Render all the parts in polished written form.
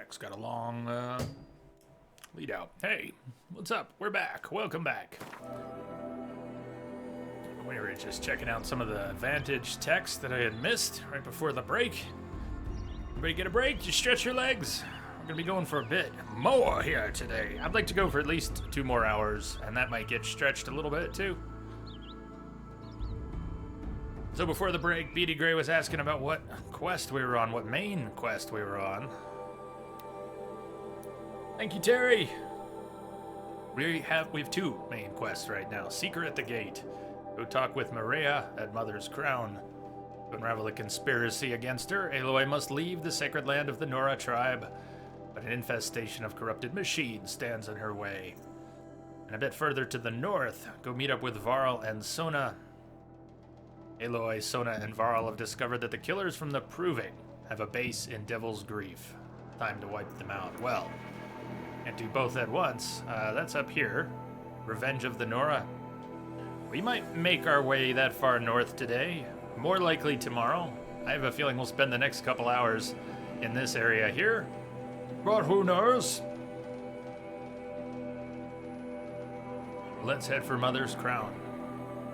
Jack's got a long lead out. Hey, what's up? We're back. Welcome back. We were just checking out some of the Vantage text that I had missed right before the break. Everybody get a break? Just stretch your legs. We're gonna be going for a bit more here today. I'd like to go for at least 2 more hours, and that might get stretched a little bit too. So before the break, BD Gray was asking about what quest we were on, what main quest we were on. Thank you, Terry. We have 2 main quests right now. Seeker at the Gate. Go talk with Maria at Mother's Crown. To unravel a conspiracy against her, Aloy must leave the sacred land of the Nora tribe, but an infestation of corrupted machines stands in her way. And a bit further to the north, go meet up with Varl and Sona. Aloy, Sona, and Varl have discovered that the killers from the Proving have a base in Devil's Grief. Time to wipe them out. Well, can't do both at once. That's up here. Revenge of the Nora. We might make our way that far north today. More likely tomorrow. I have a feeling we'll spend the next couple hours in this area here. But who knows? Let's head for Mother's Crown.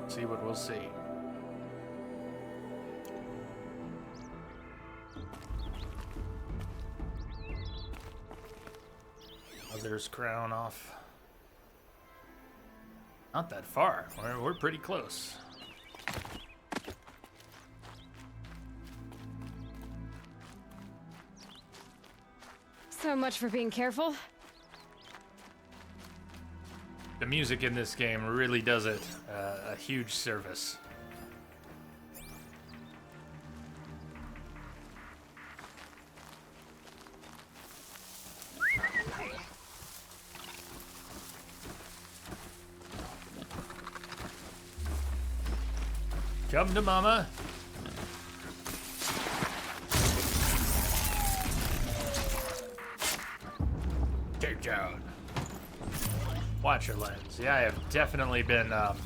See what we'll see. Mother's Crown off. Not that far. We're pretty close. So much for being careful. The music in this game really does it a huge service. Come to mama. Take down. Watch your lens. Yeah, I have definitely been, I've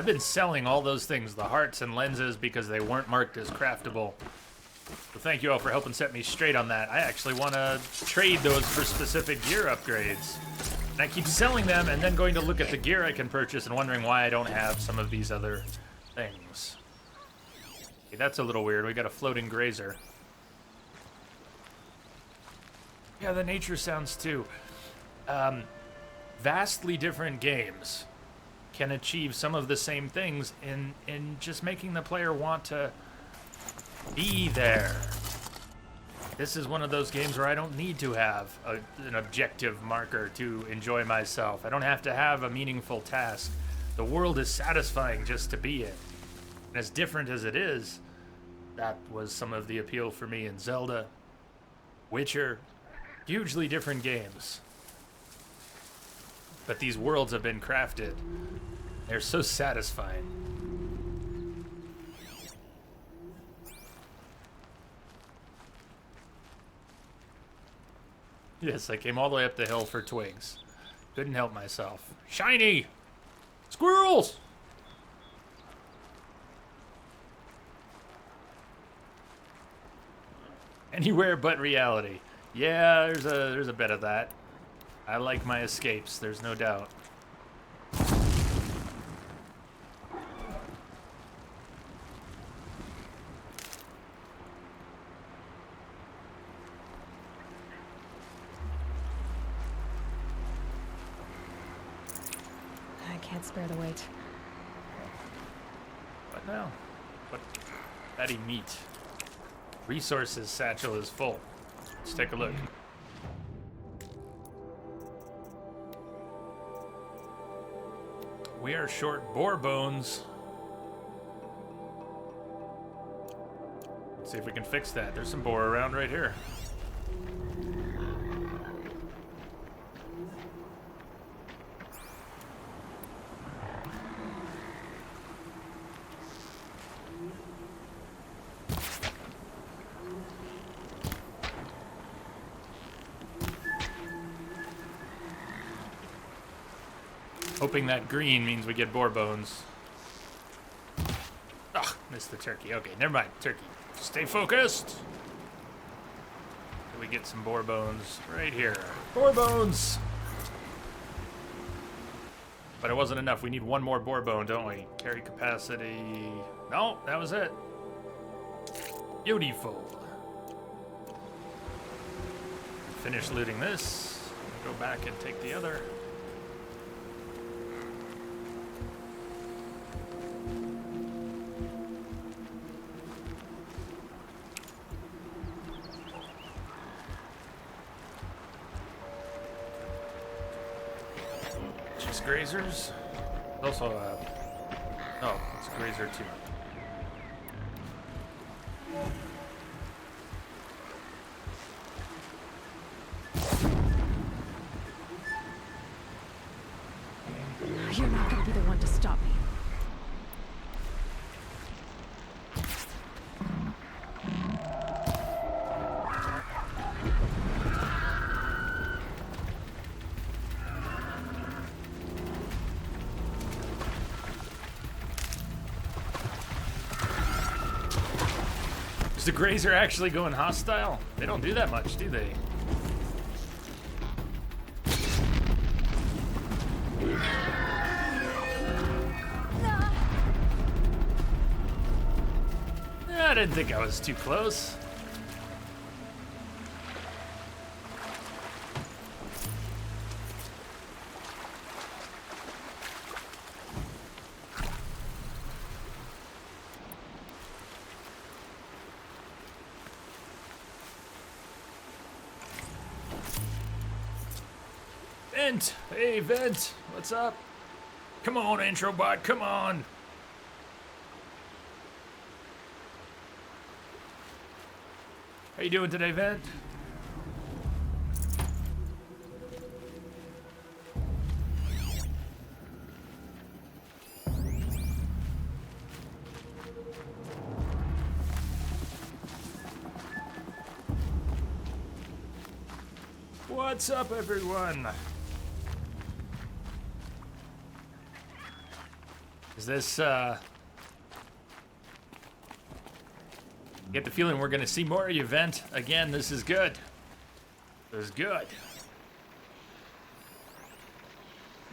been selling all those things, the hearts and lenses, because they weren't marked as craftable. So thank you all for helping set me straight on that. I actually want to trade those for specific gear upgrades. And I keep selling them and then going to look at the gear I can purchase and wondering why I don't have some of these other things. Okay, that's a little weird. We got a floating grazer. Yeah, the nature sounds too. Vastly different games can achieve some of the same things in just making the player want to be there. This is one of those games where I don't need to have an objective marker to enjoy myself. I don't have to have a meaningful task. The world is satisfying just to be in. And as different as it is, that was some of the appeal for me in Zelda, Witcher, hugely different games. But these worlds have been crafted. They're so satisfying. Yes, I came all the way up the hill for twigs. Couldn't help myself. Shiny! Squirrels! Anywhere but reality. Yeah, there's a bit of that. I like my escapes, there's no doubt. Can't spare the weight. But no. But fatty meat. Resources satchel is full. Let's take a look. We are short boar bones. Let's see if we can fix that. There's some boar around right here. Hoping that green means we get boar bones. Ugh, missed the turkey. Okay, never mind. Turkey. Stay focused. We get some boar bones right here. Boar bones! But it wasn't enough. We need one more boar bone, don't we? Carry capacity. No, that was it. Beautiful. Finish looting this. Go back and take the other. Just grazers. Also, oh, it's a grazer too. You're not gonna be the one to stop me. Is the grazer actually going hostile? They don't do that much, do they? I didn't think I was too close. Vent! Hey, Vent! What's up? Come on, Introbot, come on! How you doing today, Vent? What's up, everyone? Is this, get the feeling we're gonna see more of you, Vent. Again, this is good. This is good.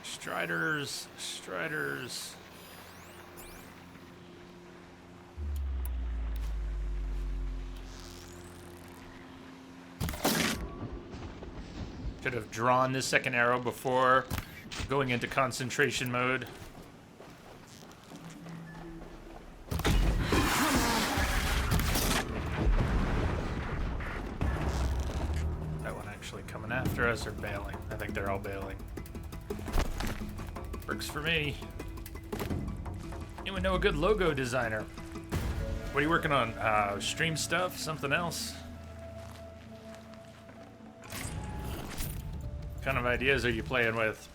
Striders, Striders. Should have drawn this second arrow before going into concentration mode. That one actually coming after us or bailing? I think they're all bailing. Works for me. Anyone know a good logo designer? What are you working on? Stream stuff? Something else? What kind of ideas are you playing with?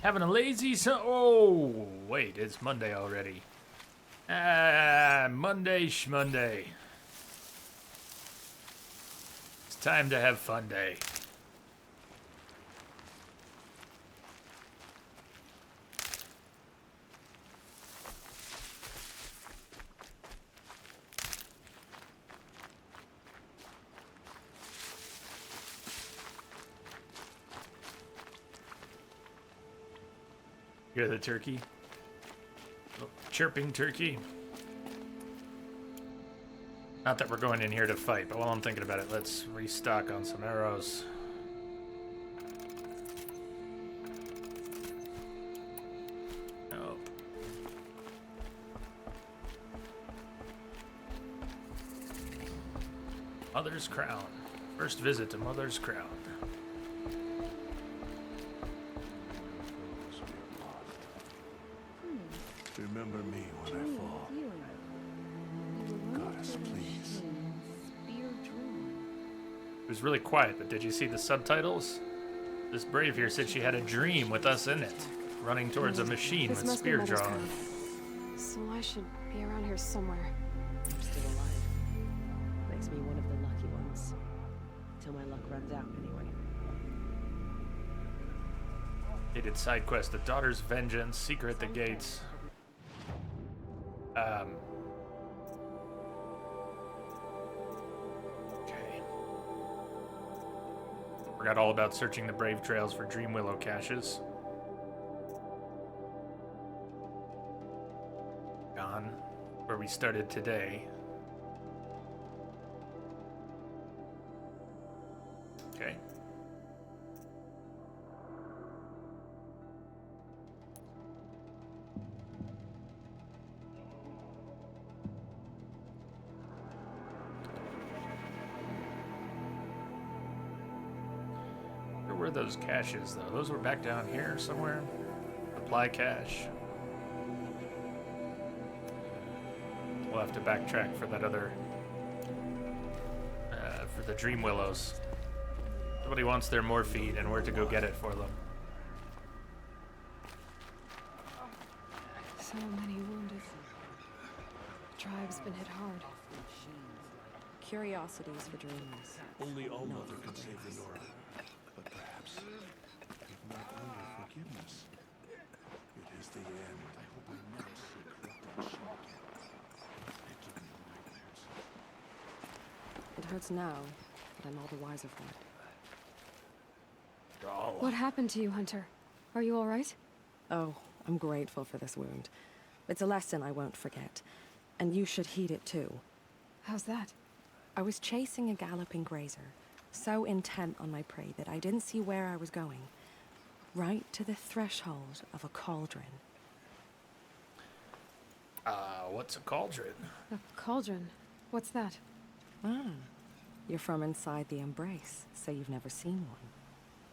Having a lazy oh, wait, it's Monday already. Monday schmonday. It's time to have fun day. You're the turkey. Oh, chirping turkey. Not that we're going in here to fight, but while I'm thinking about it, let's restock on some arrows. Nope. Mother's Crown. First visit to Mother's Crown. Remember me when I fall. Goddess, please. It was really quiet, but did you see the subtitles? This brave here said she had a dream with us in it, running towards a machine This with must be spear Mother's drawn. Crown. So I should be around here somewhere. I'm still alive. Makes me one of the lucky ones. Till my luck runs out, anyway. Dated side quest, The Daughter's Vengeance, Secret at the Gates. Forgot all about searching the Brave Trails for Dream Willow caches. Gone where we started today. Okay. Where were those caches, though? Those were back down here somewhere. Supply cache. We'll have to backtrack for that other, for the Dream Willows. Somebody wants their morphine and where to go get it for them. So many wounded. The tribe's been hit hard. Curiosities for dreams. Only All-Mother can save the Nora. But perhaps, if not only forgiveness, it is the end. I hope I never see corrupted machine again. They've given me nightmares. It hurts now, but I'm all the wiser for it. Oh. What happened to you, Hunter? Are you all right? Oh, I'm grateful for this wound. It's a lesson I won't forget. And you should heed it too. How's that? I was chasing a galloping grazer, so intent on my prey that I didn't see where I was going. Right to the threshold of a cauldron. What's a cauldron? A cauldron. What's that? Ah, you're from inside the Embrace, so you've never seen one.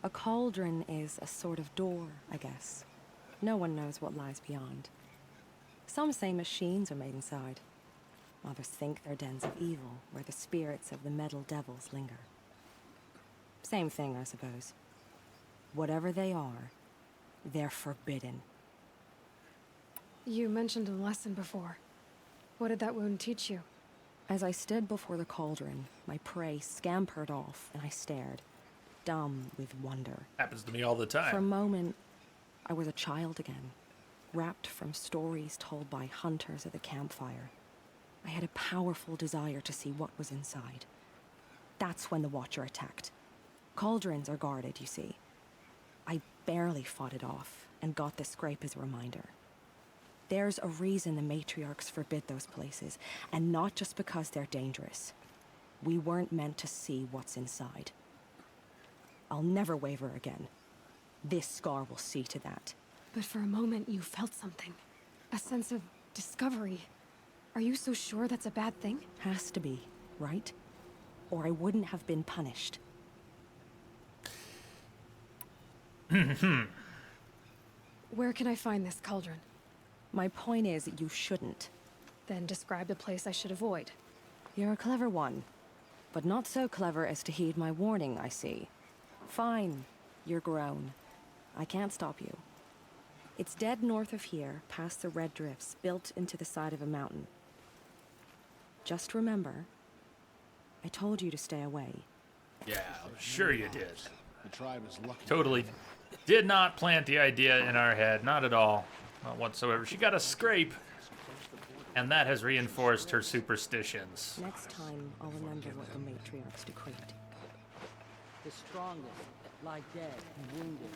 A cauldron is a sort of door, I guess. No one knows what lies beyond. Some say machines are made inside. Others think they're dens of evil, where the spirits of the metal devils linger. Same thing, I suppose. Whatever they are, they're forbidden. You mentioned a lesson before. What did that wound teach you? As I stood before the cauldron, my prey scampered off, and I stared, dumb with wonder. Happens to me all the time. For a moment, I was a child again, wrapped from stories told by hunters at the campfire. I had a powerful desire to see what was inside. That's when the Watcher attacked. Cauldrons are guarded, you see. I barely fought it off, and got the scrape as a reminder. There's a reason the matriarchs forbid those places, and not just because they're dangerous. We weren't meant to see what's inside. I'll never waver again. This scar will see to that. But for a moment you felt something. A sense of discovery. Are you so sure that's a bad thing? Has to be, right? Or I wouldn't have been punished. Where can I find this cauldron? My point is, you shouldn't. Then describe the place I should avoid. You're a clever one. But not so clever as to heed my warning, I see. Fine. You're grown. I can't stop you. It's dead north of here, past the red drifts, built into the side of a mountain. Just remember, I told you to stay away. Yeah, I'm sure you did. The tribe is lucky. Totally did not plant the idea in our head. Not at all. Not whatsoever. She got a scrape, and that has reinforced her superstitions. Next time, I'll remember what the matriarchs decreed. The strongest lie dead and wounded.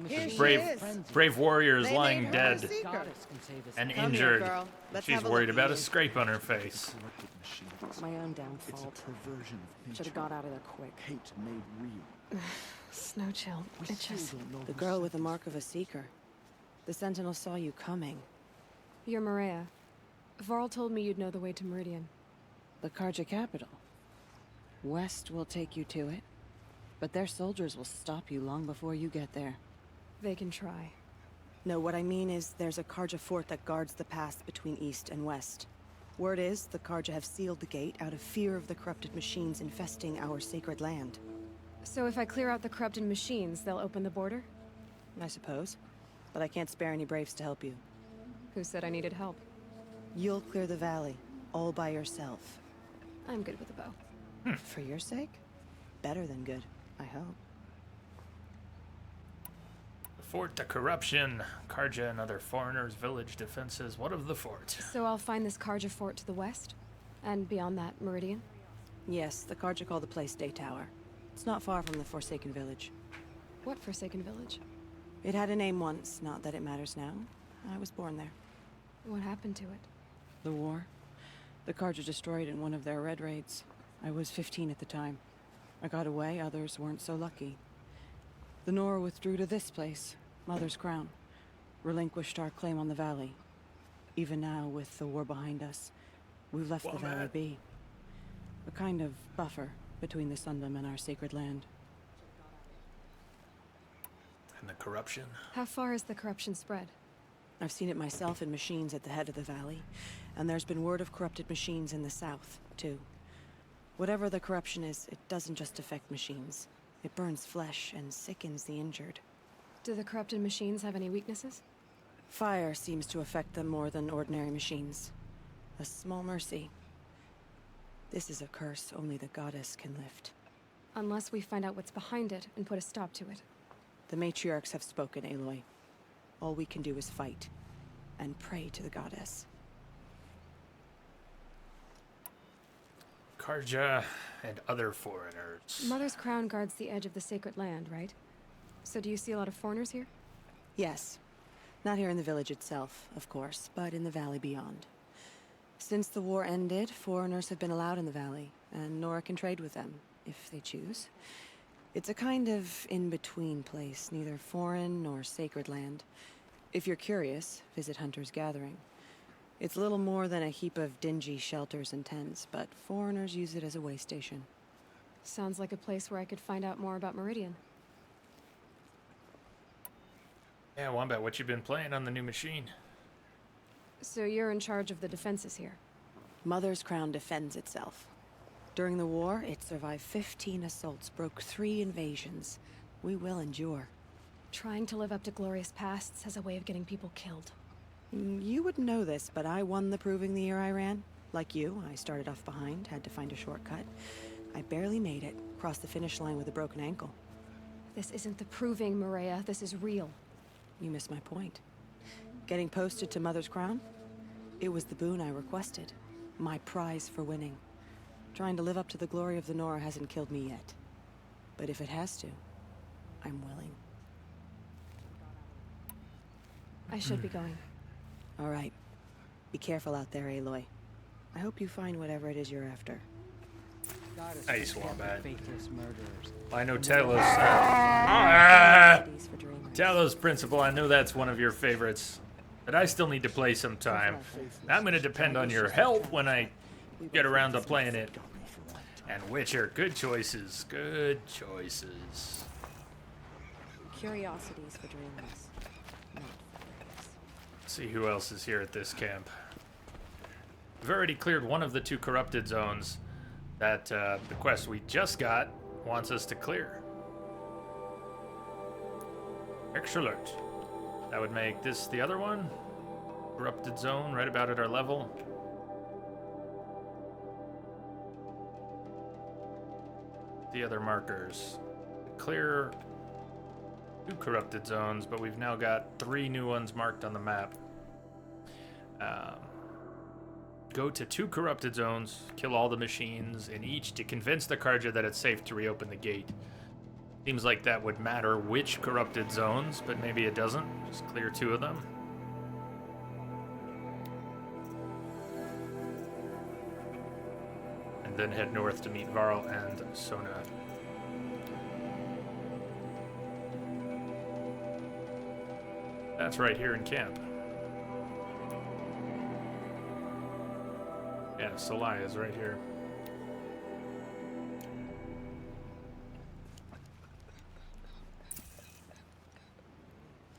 The Here machine she Brave, is. brave warrior is They lying made her a dead secret. goddess can save us. and Come here, injured. girl. Let's She's have a worried look. about a scrape on her face. Corrupted machines. My own It's a downfall. perversion of Should have nature. got out of there quick. Hate made real. Snow chill. We It just... still don't know The who girl sent with the this. mark of a seeker. The Sentinel saw you coming. You're Maria. Varl told me you'd know the way to Meridian. The Karja capital. West will take you to it. But their soldiers will stop you long before you get there. They can try. No, what I mean is there's a Karja fort that guards the pass between east and west. Word is the Karja have sealed the gate out of fear of the corrupted machines infesting our sacred land. So if I clear out the corrupted machines, they'll open the border? I suppose. But I can't spare any braves to help you. Who said I needed help? You'll clear the valley, all by yourself. I'm good with a bow. For your sake? Better than good, I hope. The fort, the corruption, Karja and other foreigners, village defenses. What of the fort? So I'll find this Karja fort to the west? And beyond that, Meridian? Yes, the Karja call the place Day Tower. It's not far from the Forsaken Village. What Forsaken Village? It had a name once, not that it matters now. I was born there. What happened to it? The war. The Carja destroyed in one of their red raids. I was 15 at the time. I got away, others weren't so lucky. The Nora withdrew to this place, Mother's Crown. Relinquished our claim on the valley. Even now, with the war behind us, we've left the valley be. A kind of buffer between the Sundom and our sacred land. And the corruption? How far has the corruption spread? I've seen it myself in machines at the head of the valley, and there's been word of corrupted machines in the south, too. Whatever the corruption is, it doesn't just affect machines. It burns flesh and sickens the injured. Do the corrupted machines have any weaknesses? Fire seems to affect them more than ordinary machines. A small mercy. This is a curse only the goddess can lift. Unless we find out what's behind it and put a stop to it. The matriarchs have spoken, Aloy. All we can do is fight, and pray to the goddess. Carja and other foreigners. Mother's Crown guards the edge of the sacred land, right? So do you see a lot of foreigners here? Yes. Not here in the village itself, of course, but in the valley beyond. Since the war ended, foreigners have been allowed in the valley, and Nora can trade with them, if they choose. It's a kind of in-between place, neither foreign nor sacred land. If you're curious, visit Hunter's Gathering. It's little more than a heap of dingy shelters and tents, but foreigners use it as a way station. Sounds like a place where I could find out more about Meridian. Yeah, Wombat, what you been playing on the new machine? So you're in charge of the defenses here. Mother's Crown defends itself. During the war, it survived 15 assaults, broke 3 invasions. We will endure. Trying to live up to glorious pasts has a way of getting people killed. You wouldn't know this, but I won the proving the year I ran. Like you, I started off behind, had to find a shortcut. I barely made it, crossed the finish line with a broken ankle. This isn't the proving, Maria. This is real. You missed my point. Getting posted to Mother's Crown? It was the boon I requested. My prize for winning. Trying to live up to the glory of the Nora hasn't killed me yet. But if it has to, I'm willing. I should be going. All right. Be careful out there, Aloy. I hope you find whatever it is you're after. Goddess Nice, protect the Wombat. faithless murderers. I know Talos. These for dreamers. Talos Principle, I know that's one of your favorites. But I still need to play sometime. I'm gonna depend on your help when I get around to playing it. And Witcher, good choices. Good choices. Curiosities for dreamers, not for braves. See who else is here at this camp. We've already cleared one of the 2 corrupted zones that the quest we just got wants us to clear. Excellent. That would make this the other one. Corrupted zone, right about at our level. The other markers. Clear 2 corrupted zones, but we've now got 3 new ones marked on the map. Go to 2 corrupted zones, kill all the machines in each to convince the Carja that it's safe to reopen the gate. Seems like that would matter which corrupted zones, but maybe it doesn't. Just clear 2 of them. And then head north to meet Varl and Sona. That's right here in camp. Yeah, Solaya is right here.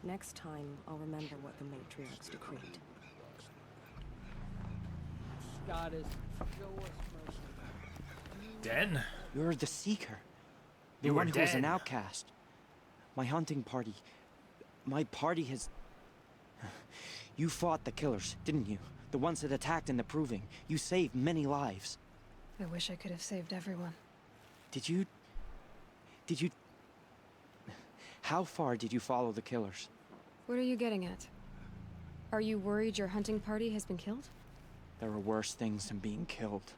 Next time, I'll remember what the matriarchs decreed. Goddess, show us mercy. Den? You're the Seeker. The You were one who was an dead. outcast. My hunting party. My party has... You fought the killers, didn't you? The ones that attacked in the Proving. You saved many lives. I wish I could have saved everyone. Did you... How far did you follow the killers? What are you getting at? Are you worried your hunting party has been killed? There are worse things than being killed.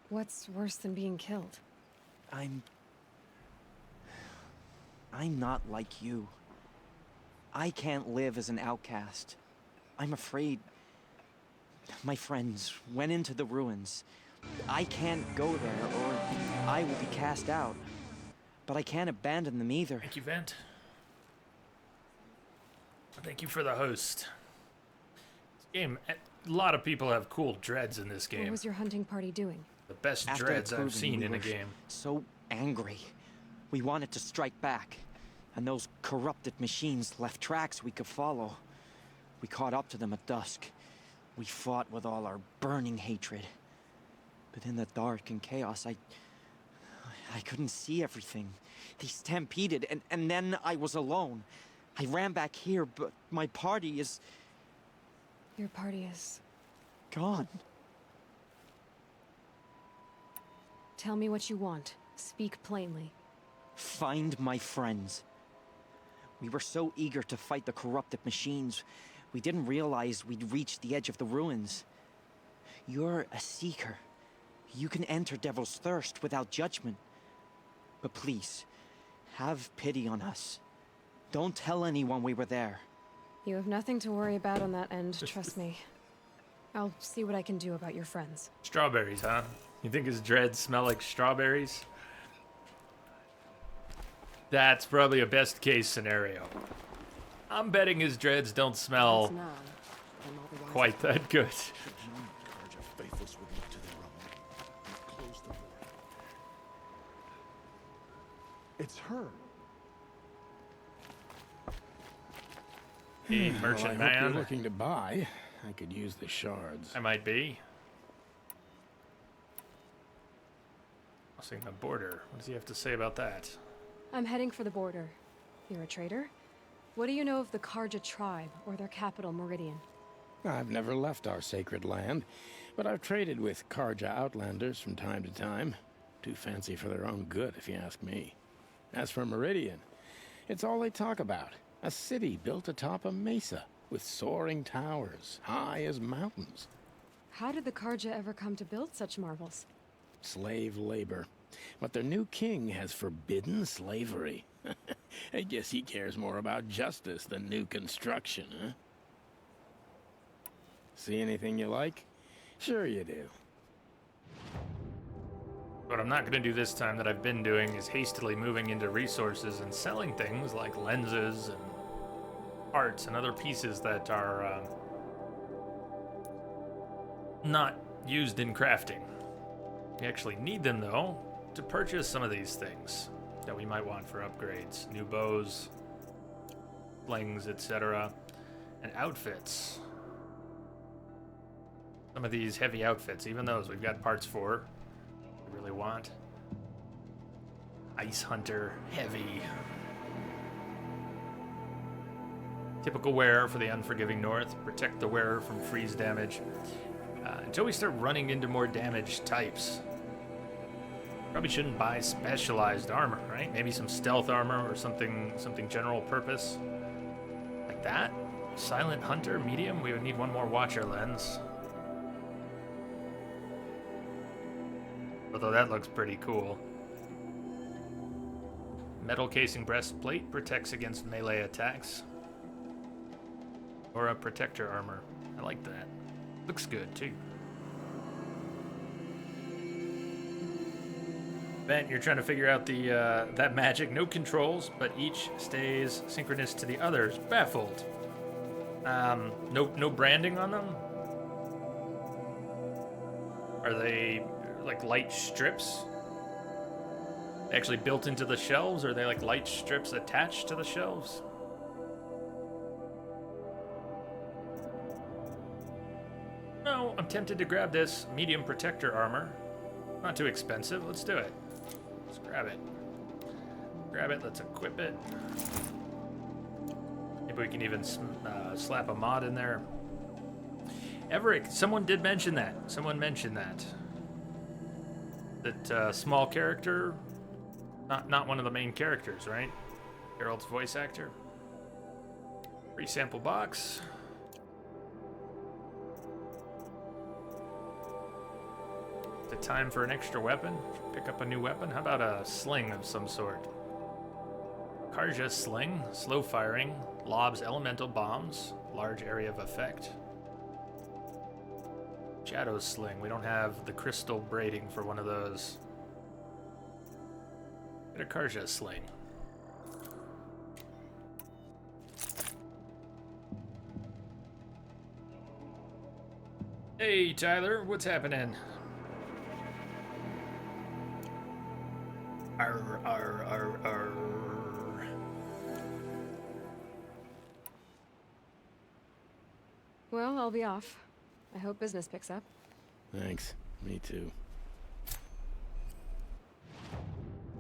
What's worse than being killed? I'm not like you. I can't live as an outcast. I'm afraid my friends went into the ruins. I can't go there or I will be cast out. But I can't abandon them either. Thank you, Vent. Thank you for the host. This game, a lot of people have cool dreads in this What game. was your hunting party doing? The best After the dreads I've proving, seen we in a were game. So angry. We wanted to strike back. And those corrupted machines left tracks we could follow. We caught up to them at dusk. We fought with all our burning hatred. But in the dark and chaos, I couldn't see everything. They stampeded, and then I was alone. I ran back here, but my party is Your party is... gone. Tell me what you want. Speak plainly. Find my friends. We were so eager to fight the corrupted machines, we didn't realize we'd reached the edge of the ruins. You're a seeker. You can enter Devil's Thirst without judgment. But please, have pity on us. Don't tell anyone we were there. You have nothing to worry about on that end, trust me. I'll see what I can do about your friends. Strawberries, huh? You think his dreads smell like strawberries? That's probably a best case scenario. I'm betting his dreads don't smell That's now, and otherwise quite that good. Carja faithless would look to their own. Close the door. It's her. Hey, Well, merchant I hope man. you're looking to buy. I could use the shards. I might be. Crossing the border. What does he have to say about that? I'm heading for the border. You're a trader? What do you know of the Carja tribe, or their capital, Meridian? I've never left our sacred land, but I've traded with Carja outlanders from time to time. Too fancy for their own good, if you ask me. As for Meridian, it's all they talk about. A city built atop a mesa, with soaring towers, high as mountains. How did the Carja ever come to build such marvels? Slave labor. But their new king has forbidden slavery. I guess he cares more about justice than new construction, huh? See anything you like? Sure you do. What I'm not going to do this time that I've been doing is hastily moving into resources and selling things like lenses and parts and other pieces that are not used in crafting. We actually need them, though, to purchase some of these things that we might want for upgrades. New bows, slings, etc. And outfits. Some of these heavy outfits, even those we've got parts for. We really want. Ice Hunter, heavy. Typical wear for the Unforgiving North. Protect the wearer from freeze damage. Until we start running into more damage types. Probably shouldn't buy specialized armor, right? Maybe some stealth armor or something general purpose. Like that. Silent Hunter, medium. We would need one more Watcher lens. Although that looks pretty cool. Metal casing breastplate protects against melee attacks. Or a protector armor. I like that. Looks good too. Ben, you're trying to figure out the that magic. No controls, but each stays synchronous to the others. Baffled. No branding on them? Are they like light strips? Actually built into the shelves? Or are they like light strips attached to the shelves? No, I'm tempted to grab this medium protector armor. Not too expensive. Let's do it. Let's grab it. Grab it. Let's equip it. Maybe we can even slap a mod in there. Everett, someone did mention that. Someone mentioned that. That small character, not one of the main characters, right? Geralt's voice actor. Free sample box. The it time for an extra weapon? Pick up a new weapon? How about a sling of some sort? Karja sling, slow firing, lobs elemental bombs, large area of effect. Shadow sling, we don't have the crystal braiding for one of those. Get a Karja sling. Hey Tyler, what's happening? Arr, arr, arr, arr. Well, I'll be off. I hope business picks up. Thanks. Me too.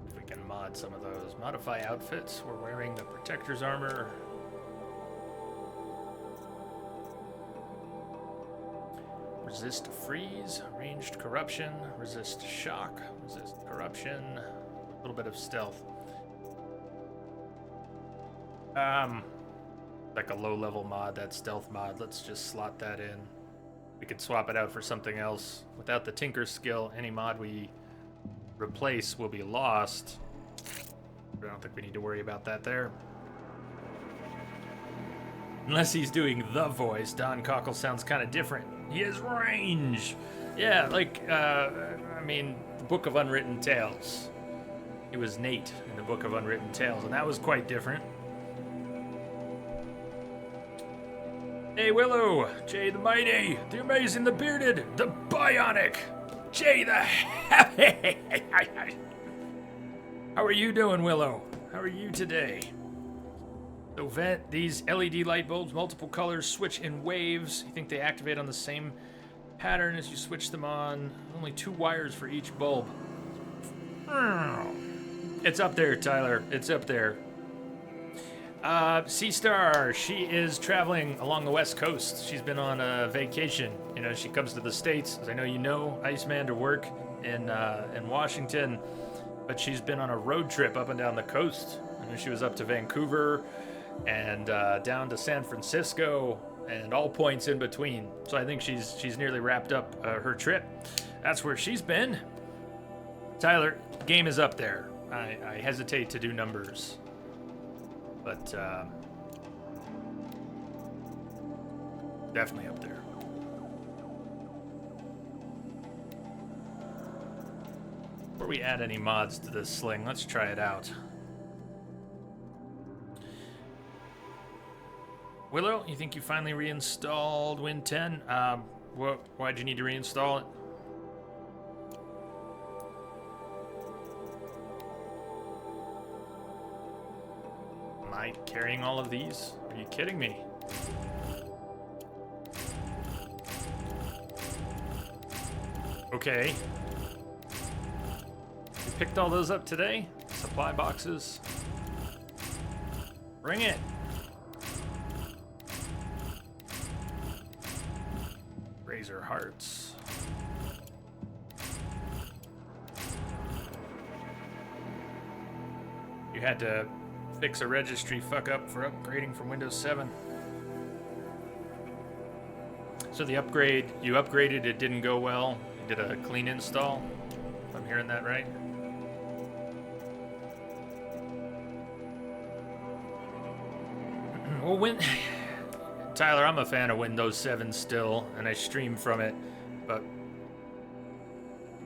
If we can mod some of those. Modify outfits. We're wearing the protector's armor. Resist freeze, ranged corruption, resist shock, resist corruption, a little bit of stealth. Like a low-level mod, that stealth mod. Let's just slot that in. We could swap it out for something else. Without the Tinker skill, any mod we replace will be lost. I don't think we need to worry about that there. Unless he's doing the voice, Don Cockle sounds kind of different. He has range. Yeah, like, I mean, the Book of Unwritten Tales. He was Nate in the Book of Unwritten Tales, and that was quite different. Hey, Willow, Jay the Mighty, the Amazing, the Bearded, the Bionic, Jay the Happy. How are you doing, Willow? How are you today? So vent these LED light bulbs, multiple colors, switch in waves. You think they activate on the same pattern as you switch them on. Only 2 wires for each bulb. It's up there, Tyler. It's up there. Sea Star, she is traveling along the West Coast. She's been on a vacation. You know, she comes to the States, as I know you know, Iceman, to work in Washington. But she's been on a road trip up and down the coast. I know she was up to Vancouver and down to San Francisco and all points in between. So I think she's nearly wrapped up her trip. That's where she's been. Tyler, game is up there. I hesitate to do numbers, but definitely up there. Before we add any mods to this sling, let's try it out. Willow, you think you finally reinstalled Win 10? Why'd you need to reinstall it? Am I carrying all of these? Are you kidding me? Okay. You picked all those up today? Supply boxes? Bring it! Razor hearts. You had to fix a registry fuck up for upgrading from Windows 7. So the upgrade, you upgraded, it didn't go well. You did a clean install, if I'm hearing that right. Well, Tyler, I'm a fan of Windows 7 still, and I stream from it, but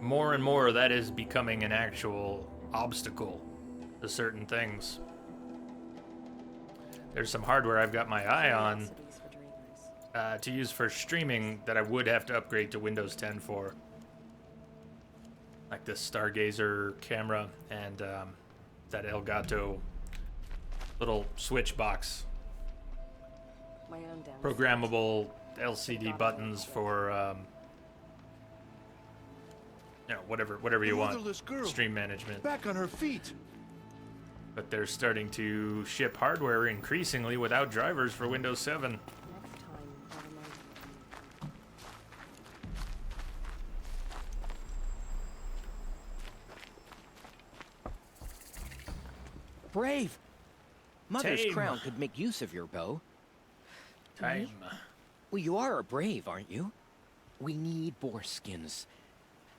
more and more that is becoming an actual obstacle to certain things. There's some hardware I've got my eye on to use for streaming that I would have to upgrade to Windows 10 for. Like this Stargazer camera and that Elgato little switch box. Programmable LCD buttons for you know, whatever you want. Girl, stream management. back on her feet. But they're starting to ship hardware increasingly without drivers for Windows 7. Brave! Mother's Tame. Crown could make use of your bow. Time. Well, you are a brave, aren't you? We need boar skins.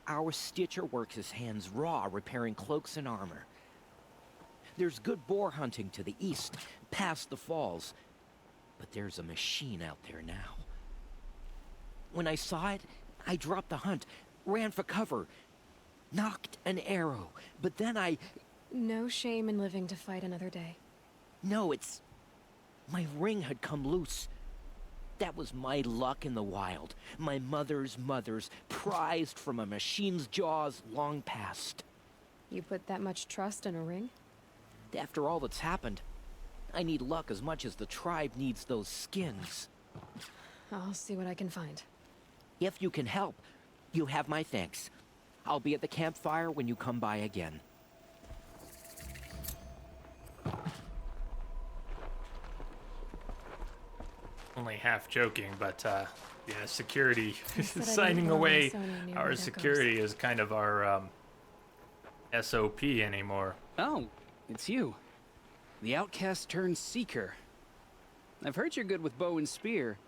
Our Stitcher works his hands raw repairing cloaks and armor. There's good boar hunting to the east, past the falls. But there's a machine out there now. When I saw it, I dropped the hunt, ran for cover, knocked an arrow, but then I... No shame in living to fight another day. No, it's... My ring had come loose. That was my luck in the wild. My mother's prized from a machine's jaws long past. You put that much trust in a ring? After all that's happened, I need luck as much as the tribe needs those skins. I'll see what I can find. If you can help, you have my thanks. I'll be at the campfire when you come by again. Only half joking, but yeah, security said I'd signing meet Mom away and Sonia near our Meadow security is kind of our SOP anymore. Oh, it's you. The outcast turned seeker. I've heard you're good with bow and spear.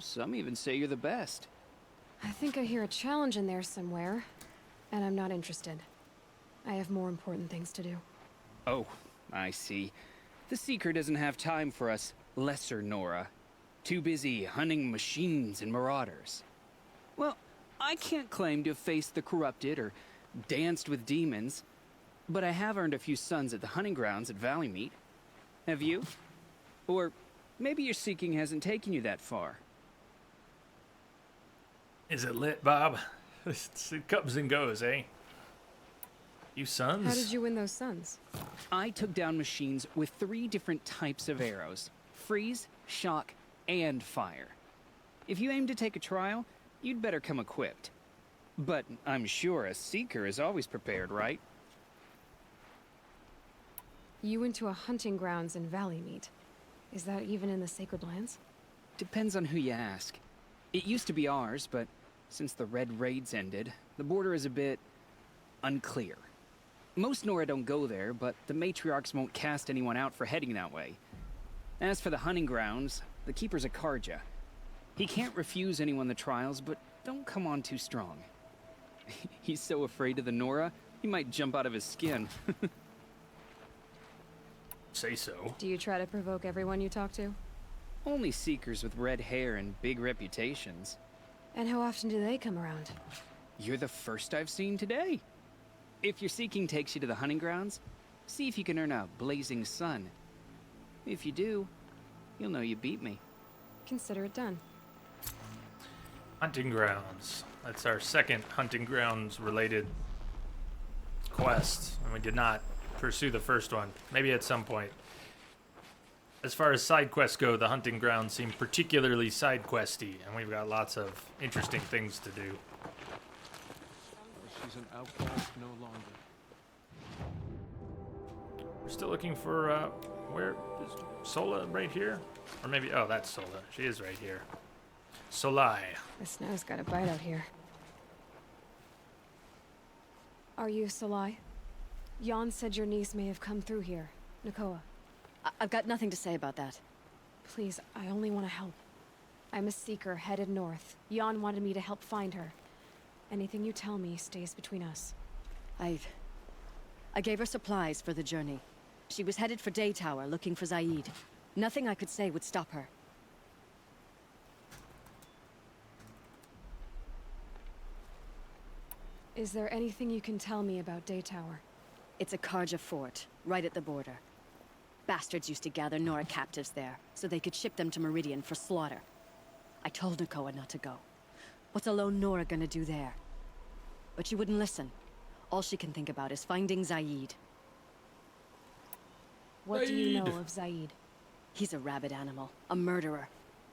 Some even say you're the best. I think I hear a challenge in there somewhere, and I'm not interested. I have more important things to do. Oh, I see. The seeker doesn't have time for us lesser Nora. Too busy hunting machines and marauders. Well, I can't claim to have faced the corrupted or danced with demons, but I have earned a few sons at the hunting grounds at Valleymeet. Have you? Or maybe your seeking hasn't taken you that far. Is it lit, Bob? It comes and goes, eh? You sons? How did you win those sons? I took down machines with 3 different types of arrows. Freeze, shock, and fire. If you aim to take a trial, you'd better come equipped. But I'm sure a seeker is always prepared, right? You went to a hunting grounds in Valleymeet. Is that even in the Sacred Lands? Depends on who you ask. It used to be ours, but since the Red Raids ended, the border is a bit unclear. Most Nora don't go there, but the matriarchs won't cast anyone out for heading that way. As for the hunting grounds, the keeper's a Karja. He can't refuse anyone the trials, but don't come on too strong. He's so afraid of the Nora, he might jump out of his skin. Say so. Do you try to provoke everyone you talk to? Only seekers with red hair and big reputations. And how often do they come around? You're the first I've seen today. If your seeking takes you to the hunting grounds, see if you can earn a blazing sun. If you do, you'll know you beat me. Consider it done. Hunting grounds. That's our second hunting grounds related quest. And we did not pursue the first one. Maybe at some point. As far as side quests go, the hunting grounds seem particularly side questy, and we've got lots of interesting things to do. She's an outcast no longer. We're still looking for, where is Sola right here? Or maybe, oh, that's Sola. She is right here. Solai. The snow's got a bite out here. Are you Solai? Jan said your niece may have come through here. Nakoa. I've got nothing to say about that. Please, I only want to help. I'm a seeker headed north. Jan wanted me to help find her. Anything you tell me stays between us. I gave her supplies for the journey. She was headed for Daytower, looking for Zaid. Nothing I could say would stop her. Is there anything you can tell me about Daytower? It's a Karja fort, right at the border. Bastards used to gather Nora captives there, so they could ship them to Meridian for slaughter. I told Nakoa not to go. What's a lone Nora gonna do there? But she wouldn't listen. All she can think about is finding Zaid. What do you know of Zaid? He's a rabid animal, a murderer.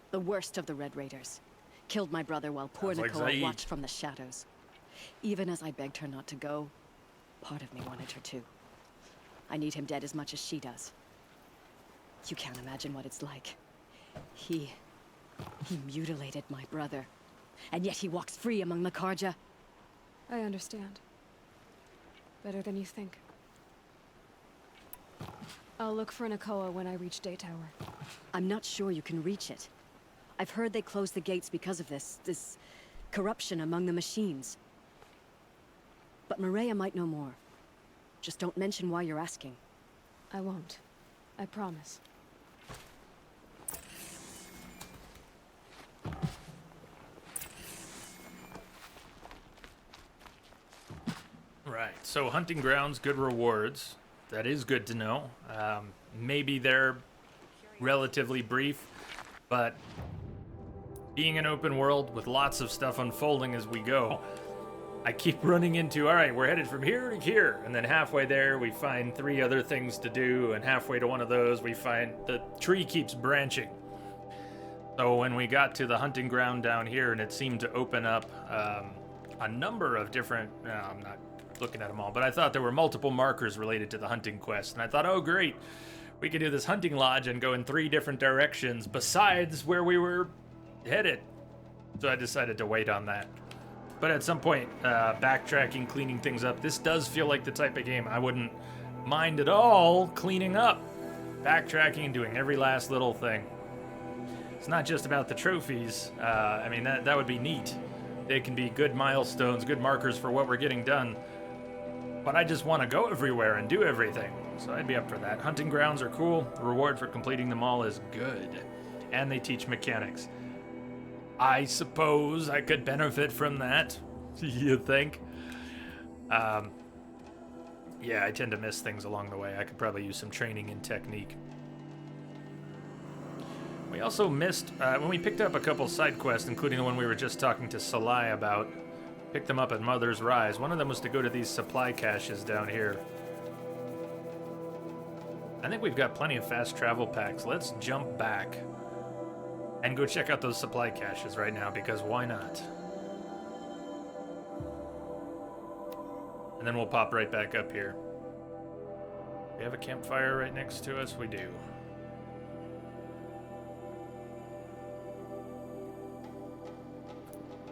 The worst of the Red Raiders. Killed my brother while poor Sounds like Nakoa Zaid. watched from the shadows. Even as I begged her not to go, part of me wanted her to. I need him dead as much as she does. You can't imagine what it's like. He mutilated my brother. And yet he walks free among the Karja. I understand. Better than you think. I'll look for Nakoa when I reach Daytower. I'm not sure you can reach it. I've heard they closed the gates because of this corruption among the machines. But Maria might know more. Just don't mention why you're asking. I won't. I promise. Right, so hunting grounds, good rewards. That is good to know. Maybe they're relatively brief, but being an open world with lots of stuff unfolding as we go, I keep running into, all right, we're headed from here to here, and then halfway there we find 3 other things to do, and halfway to one of those we find the tree keeps branching. So when we got to the hunting ground down here, and it seemed to open up a number of different, I'm not looking at them all, but I thought there were multiple markers related to the hunting quest, and I thought, oh great, we could do this hunting lodge and go in 3 different directions besides where we were headed. So I decided to wait on that. But at some point, backtracking, cleaning things up, this does feel like the type of game I wouldn't mind at all cleaning up. Backtracking and doing every last little thing. It's not just about the trophies. I mean, that would be neat. They can be good milestones, good markers for what we're getting done. But I just want to go everywhere and do everything. So I'd be up for that. Hunting grounds are cool. The reward for completing them all is good. And they teach mechanics. I suppose I could benefit from that. You think? Yeah, I tend to miss things along the way. I could probably use some training in technique. We also missed, when we picked up a couple side quests, including the one we were just talking to Salai about, picked them up at Mother's Rise. One of them was to go to these supply caches down here. I think we've got plenty of fast travel packs. Let's jump back and go check out those supply caches right now, because why not? And then we'll pop right back up here. We have a campfire right next to us? We do.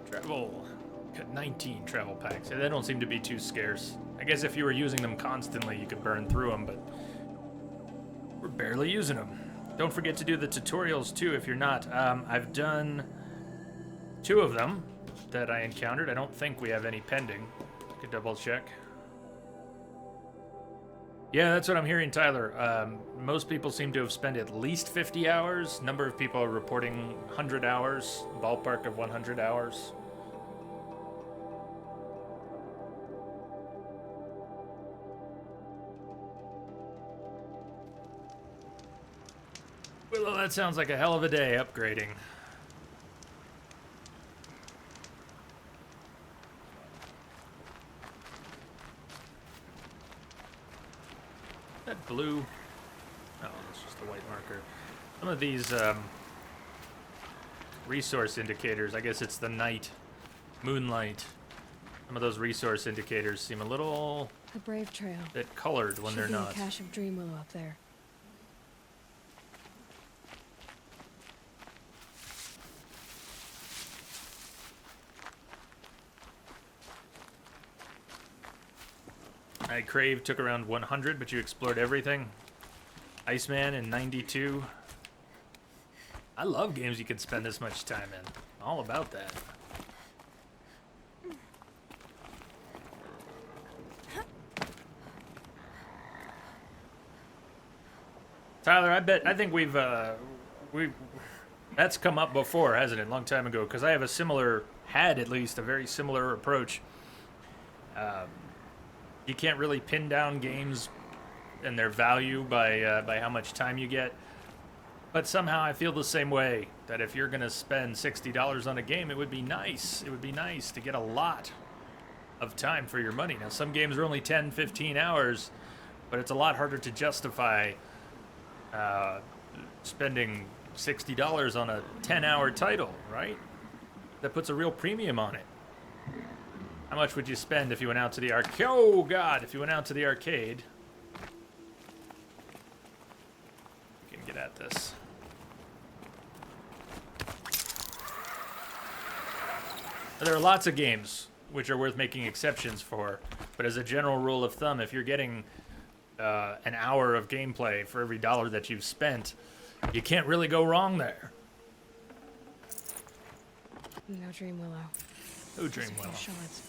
Travel. Got 19 travel packs. They don't seem to be too scarce. I guess if you were using them constantly, you could burn through them, but we're barely using them. Don't forget to do the tutorials too if you're not. I've done 2 of them that I encountered. I don't think we have any pending. Could double check. Yeah, that's what I'm hearing, Tyler. Most people seem to have spent at least 50 hours. Number of people are reporting 100 hours, ballpark of 100 hours. Well, that sounds like a hell of a day upgrading. That blue? Oh, it's just a white marker. Some of these resource indicators, I guess it's the night, moonlight. Some of those resource indicators seem a little A brave trail. bit colored when they're Should be not. a cache of dream willow up there. Crave took around 100, but you explored everything. Iceman in 92. I love games you can spend this much time in. All about that. Tyler, I think we've that's come up before, hasn't it? A long time ago, because I have had at least a very similar approach. You can't really pin down games and their value by how much time you get. But somehow I feel the same way, that if you're going to spend $60 on a game, it would be nice. It would be nice to get a lot of time for your money. Now, some games are only 10, 15 hours, but it's a lot harder to justify spending $60 on a 10-hour title, right? That puts a real premium on it. How much would you spend if you went out to the arcade? Oh, God, if you went out to the arcade. We can get at this. There are lots of games which are worth making exceptions for, but as a general rule of thumb, if you're getting an hour of gameplay for every $1 that you've spent, you can't really go wrong there. No dream willow. No dream willow. Shards.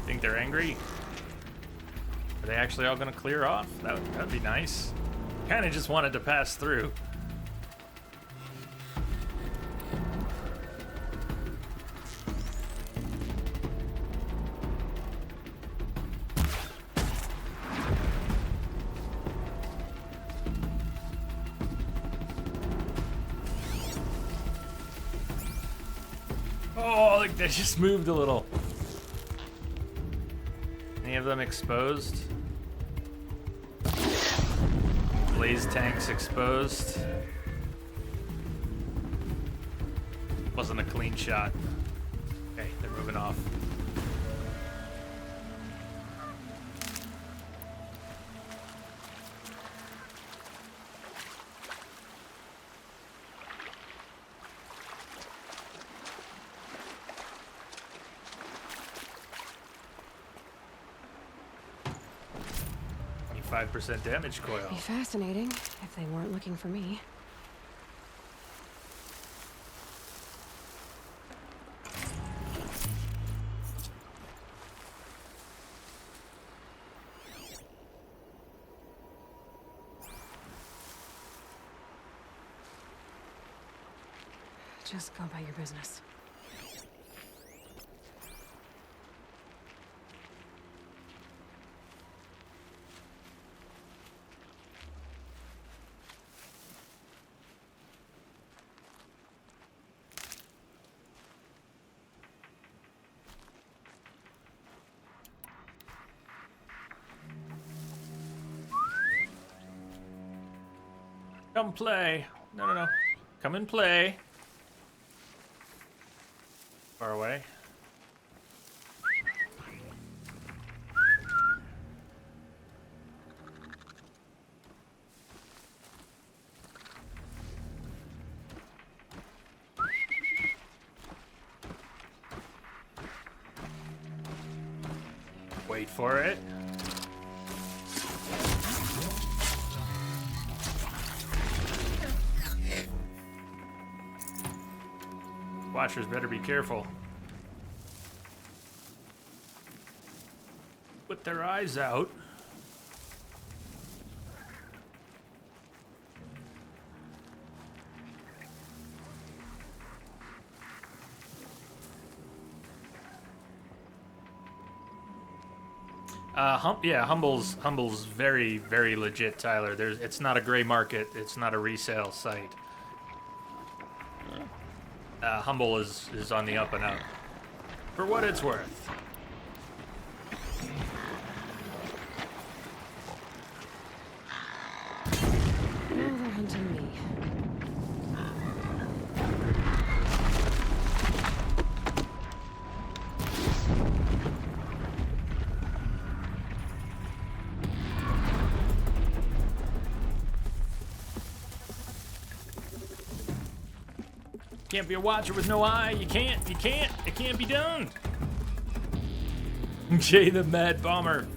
Think they're angry? Are they actually all gonna clear off? That'd be nice. Kinda just wanted to pass through. Oh, like they just moved a little. Any of them exposed? Blaze tanks exposed. Wasn't a clean shot. Okay, they're moving off. %, damage coil. Be fascinating if they weren't looking for me. Just go about your business. Come play. No, no, no. Come and play. Far away. Wait for it. Watchers better be careful. Put their eyes out. Humble's very, very legit, Tyler. It's not a gray market. It's not a resale site. Humble is on the up and up. For what it's worth. Now they're hunting me. Can't be a watcher with no eye. You can't. It can't be done. Jay the Mad Bomber.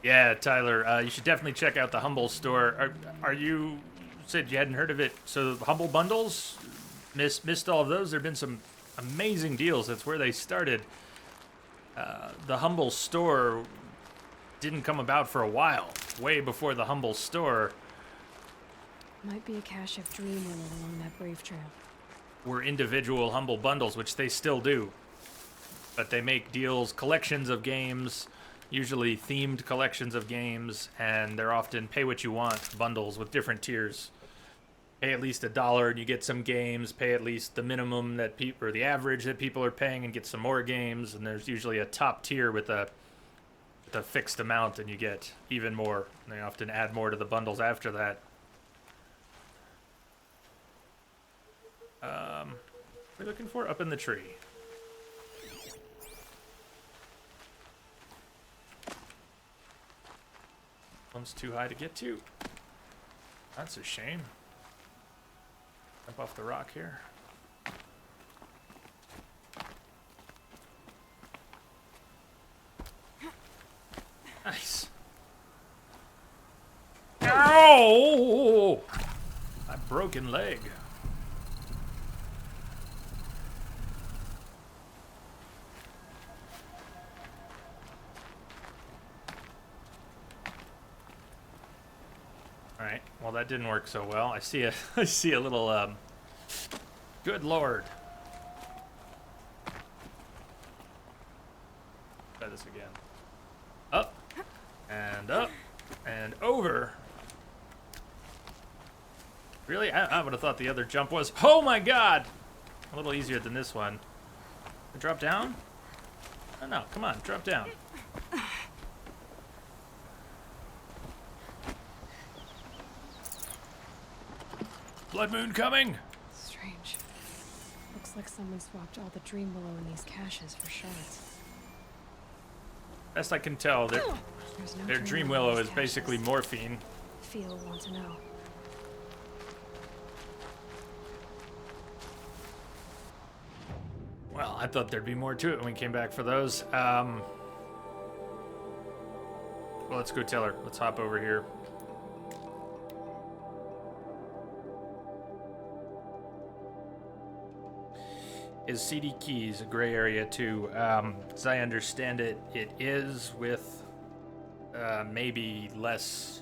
Yeah, Tyler, you should definitely check out the Humble store. Are you said you hadn't heard of it? So Humble bundles, missed all of those. There've been some amazing deals. That's where they started. The Humble store didn't come about for a while, way before the Humble store. Might be a cache of Dreamwillow along that Brave Trail. Were individual Humble bundles, which they still do. But they make deals, collections of games, usually themed collections of games, and they're often pay what you want bundles with different tiers. Pay at least $1 and you get some games, pay at least the minimum that people, or the average that people are paying, and get some more games, and there's usually a top tier with a fixed amount, and you get even more. And they often add more to the bundles after that. What are we looking for? Up in the tree. One's too high to get to. That's a shame. Jump off the rock here. Nice. Ow! My broken leg. All right. Well, that didn't work so well. I see a little good lord. Try this again. Up and over. Really? I would have thought the other jump was. Oh my god! A little easier than this one. Drop down? Oh no, come on, drop down. Blood moon coming! Strange. Looks like someone swapped all the dream willow in these caches for shards. Best I can tell, There's no their dream willow in is these basically caches. morphine. Feel want to know. Well, I thought there'd be more to it when we came back for those. Well, let's go tell her. Let's hop over here. Is CD Keys a gray area too? As I understand it, it is with maybe less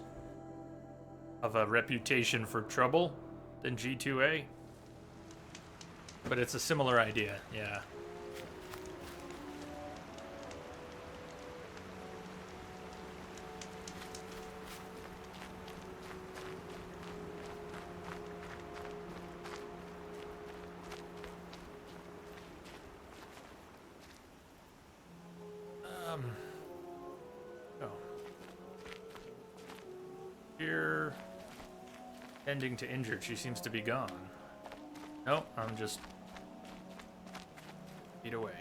of a reputation for trouble than G2A. But it's a similar idea, yeah. Oh. Here, tending to injured. She seems to be gone. Nope, I'm just feet away.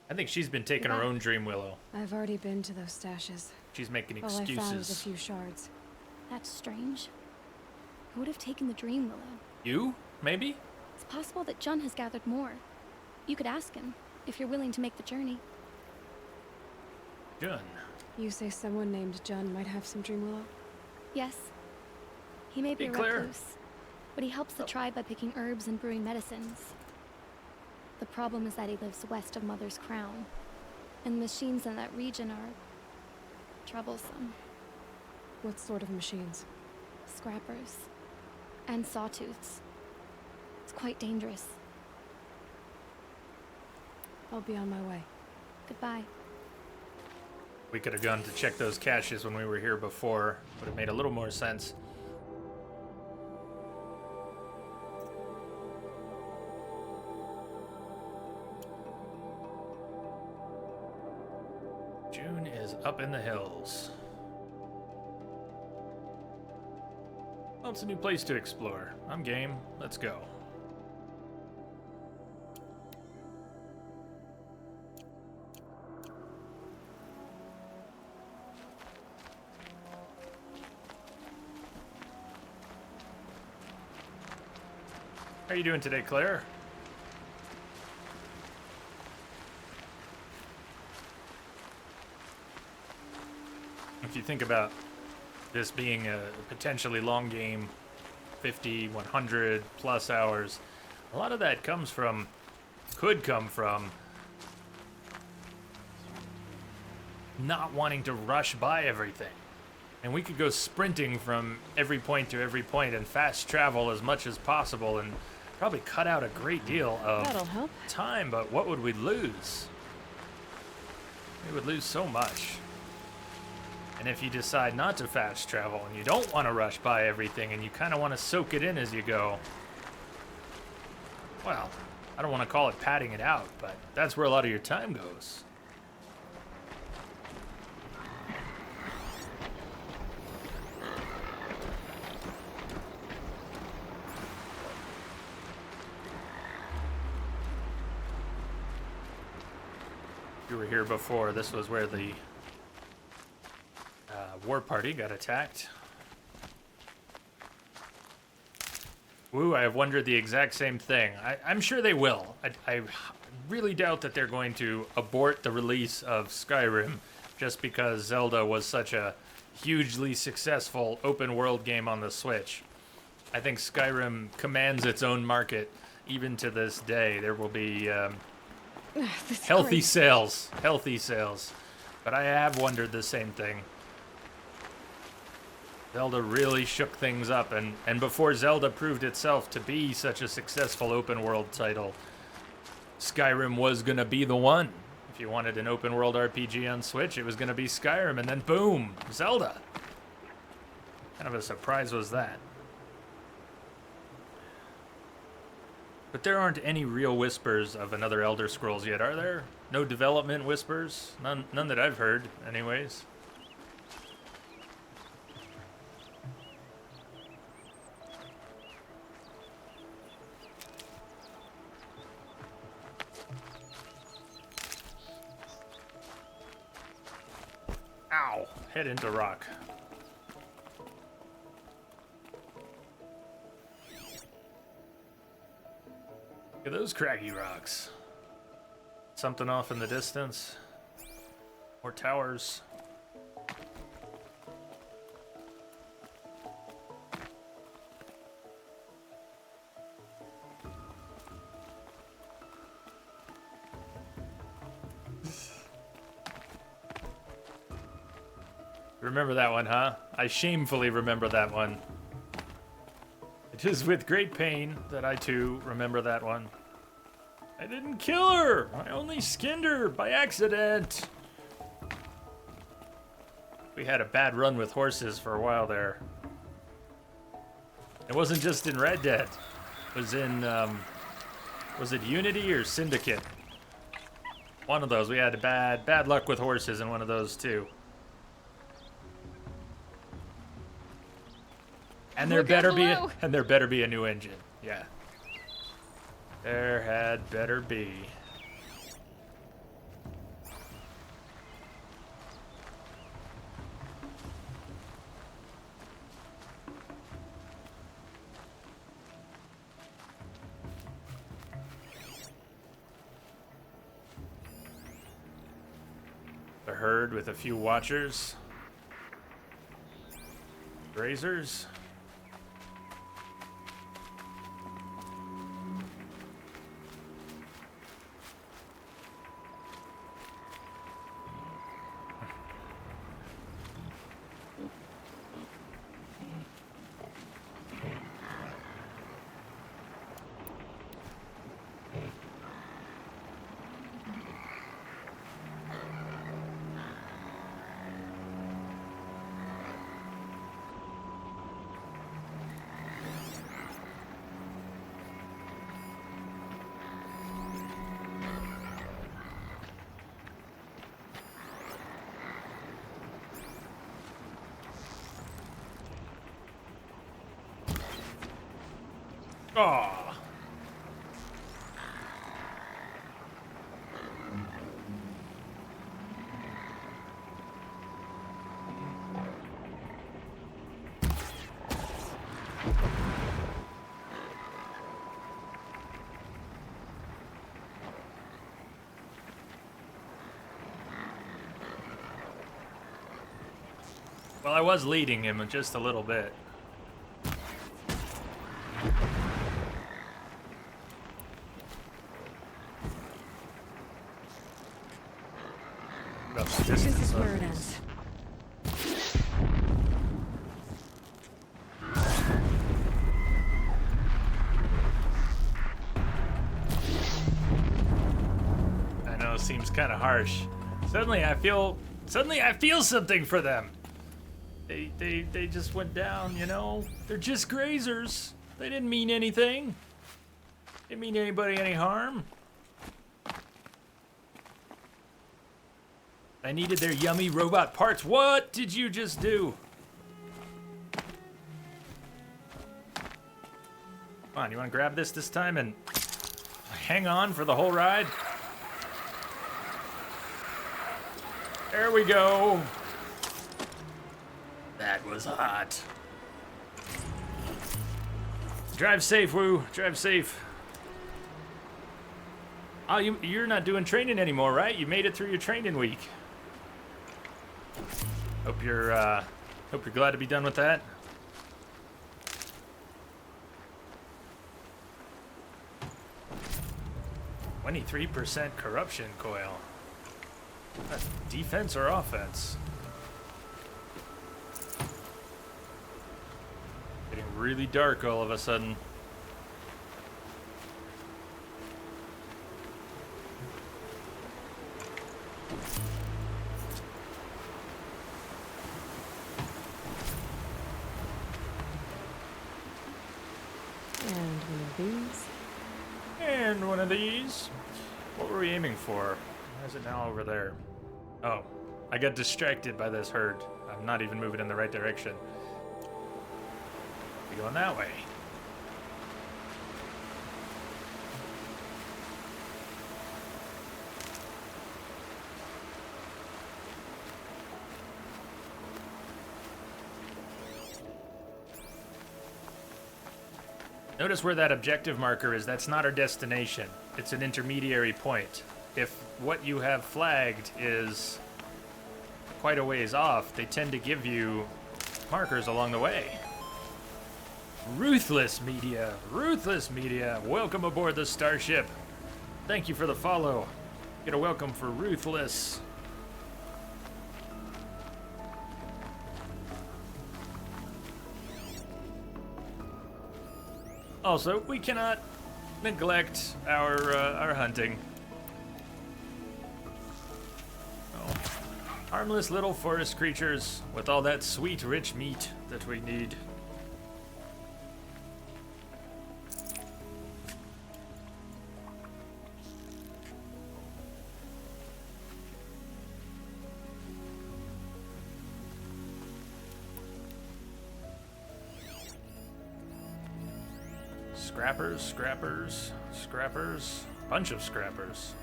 I think she's been taking her own dream willow. I've already been to those stashes. She's making All I found was a excuses. few shards. That's strange. Who would have taken the dream willow? You? Maybe? It's possible that Jun has gathered more. You could ask him, if you're willing to make the journey. Jun. You say someone named Jun might have some dream willow? Yes. He may be Hey, a Claire. recluse, but he helps the tribe by picking herbs and brewing medicines. The problem is that he lives west of Mother's Crown, and the machines in that region are troublesome. What sort of machines? Scrappers and sawtooths. It's quite dangerous. I'll be on my way. Goodbye. We could have gone to check those caches when we were here before. Would have made a little more sense. June is up in the hills. Well, it's a new place to explore. I'm game. Let's go. How are you doing today, Claire? If you think about this being a potentially long game, 50, 100 plus hours, a lot of that could come from not wanting to rush by everything. And we could go sprinting from every point to every point and fast travel as much as possible and probably cut out a great deal That'll of help. time, but what would we lose? We would lose so much. And if you decide not to fast travel and you don't want to rush by everything and you kind of want to soak it in as you go, well, I don't want to call it padding it out, but that's where a lot of your time goes. You were here before. This was where the war party got attacked. Woo, I have wondered the exact same thing. I'm sure they will. really doubt that they're going to abort the release of Skyrim just because Zelda was such a hugely successful open world game on the Switch. I think Skyrim commands its own market even to this day. There will be healthy sales. But I have wondered the same thing. Zelda really shook things up, and before Zelda proved itself to be such a successful open world title, Skyrim was gonna be the one. If you wanted an open world RPG on Switch, it was gonna be Skyrim, and then boom, Zelda. Kind of a surprise was that. But there aren't any real whispers of another Elder Scrolls yet, are there? No development whispers? None that I've heard, anyways. Ow! Head into rock. Look at those craggy rocks. Something off in the distance. More towers. Remember that one, huh? I shamefully remember that one. It is with great pain that I too remember that one. I didn't kill her! I only skinned her by accident! We had a bad run with horses for a while there. It wasn't just in Red Dead. It was in, was it Unity or Syndicate? One of those. We had bad luck with horses in one of those too. And there better be a new engine. Yeah. There had better be. A herd with a few watchers. Grazers. Aw. Well, I was leading him just a little bit. This is where it ends. I know, seems kind of harsh. Suddenly I feel something for them. They just went down, you know? They're just grazers. They didn't mean anything. Didn't mean anybody any harm. I needed their yummy robot parts. What did you just do? Come on, you want to grab this time and hang on for the whole ride? There we go. That was hot. Drive safe, Woo. Drive safe. Oh, you're not doing training anymore, right? You made it through your training week. Hope you're glad to be done with that. "23% corruption coil." That's defense or offense? Getting really dark all of a sudden. And one of these. And one of these. What were we aiming for? Why is it now over there? Oh, I got distracted by this herd. I'm not even moving in the right direction. We're going that way. Notice where that objective marker is. That's not our destination. It's an intermediary point. If what you have flagged is quite a ways off, they tend to give you markers along the way. Ruthless Media. Ruthless Media. Welcome aboard the Starship. Thank you for the follow. Get a welcome for Ruthless. Also, we cannot neglect our hunting. Oh. Harmless little forest creatures with all that sweet, rich meat that we need. Scrappers, scrappers, scrappers, bunch of scrappers.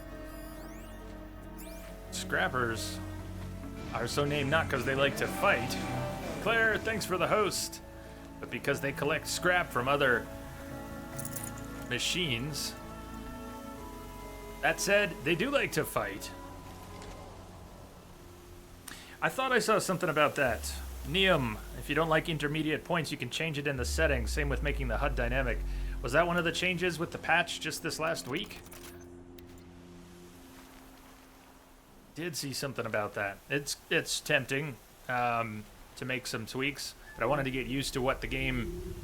Scrappers are so named not because they like to fight. Claire, thanks for the host. But because they collect scrap from other machines. That said, they do like to fight. I thought I saw something about that. Neum, if you don't like intermediate points, you can change it in the settings. Same with making the HUD dynamic. Was that one of the changes with the patch just this last week? Did see something about that. It's tempting to make some tweaks, but I wanted to get used to what the game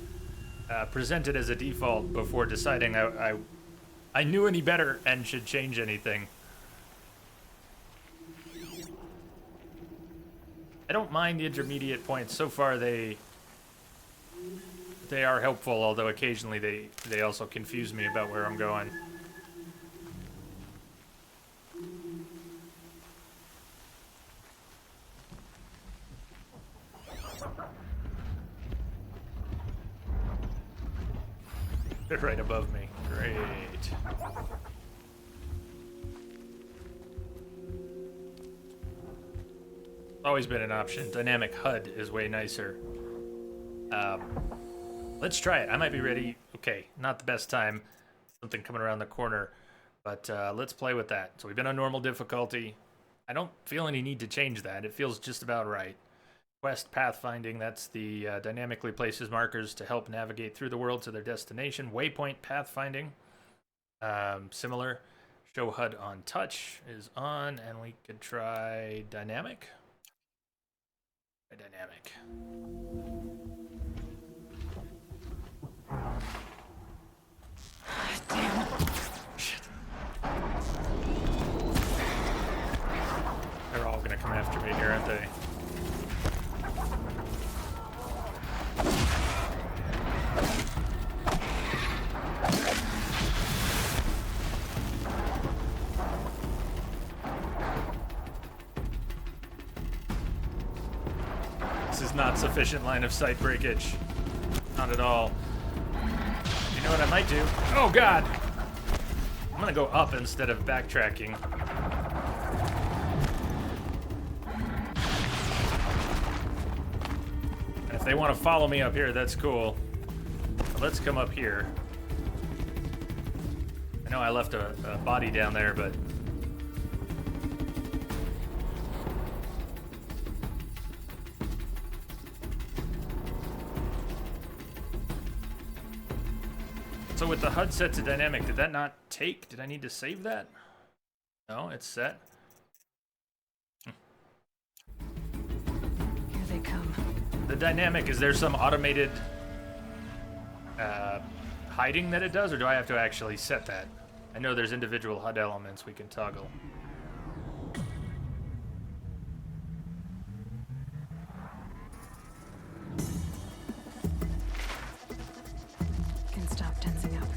presented as a default before deciding I knew any better and should change anything. I don't mind the intermediate points. So far they are helpful, although occasionally they also confuse me about where I'm going. They're right above me. Great. Always been an option. Dynamic HUD is way nicer. Let's try it. I might be ready. Okay, not the best time. Something coming around the corner. But let's play with that. So we've been on normal difficulty. I don't feel any need to change that. It feels just about right. Quest pathfinding, that's the dynamically places markers to help navigate through the world to their destination. Waypoint pathfinding, similar. Show HUD on touch is on, and we could try dynamic. Dynamic. Damn. Shit. They're all gonna come after me here, aren't they? This is not sufficient line of sight breakage. Not at all. You know what I might do? Oh god! I'm gonna go up instead of backtracking. And if they want to follow me up here, that's cool. But let's come up here. And know I left a body down there, but... So with the HUD set to dynamic, did that not take? Did I need to save that? No, it's set. Here they come. The dynamic, is there some automated hiding that it does, or do I have to actually set that? I know there's individual HUD elements we can toggle. Can stop tensing up.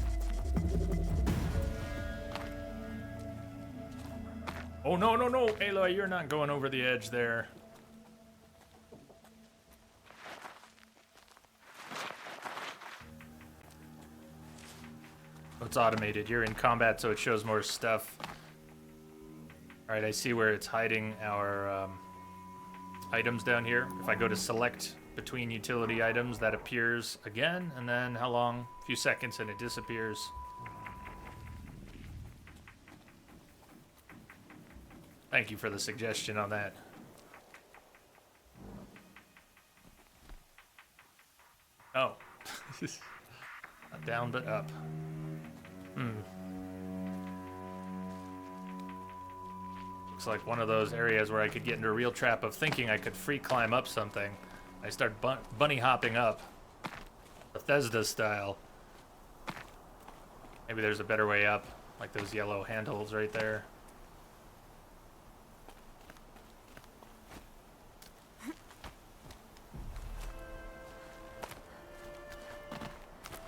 Oh, no, no, no, Aloy, you're not going over the edge there. It's automated. You're in combat, so it shows more stuff. Alright, I see where it's hiding our items down here. If I go to select between utility items, that appears again, and then how long? A few seconds and it disappears. Thank you for the suggestion on that. Oh. Not down, but up. Looks like one of those areas where I could get into a real trap of thinking I could free climb up something. I start bunny hopping up, Bethesda style. Maybe there's a better way up, like those yellow handholds right there.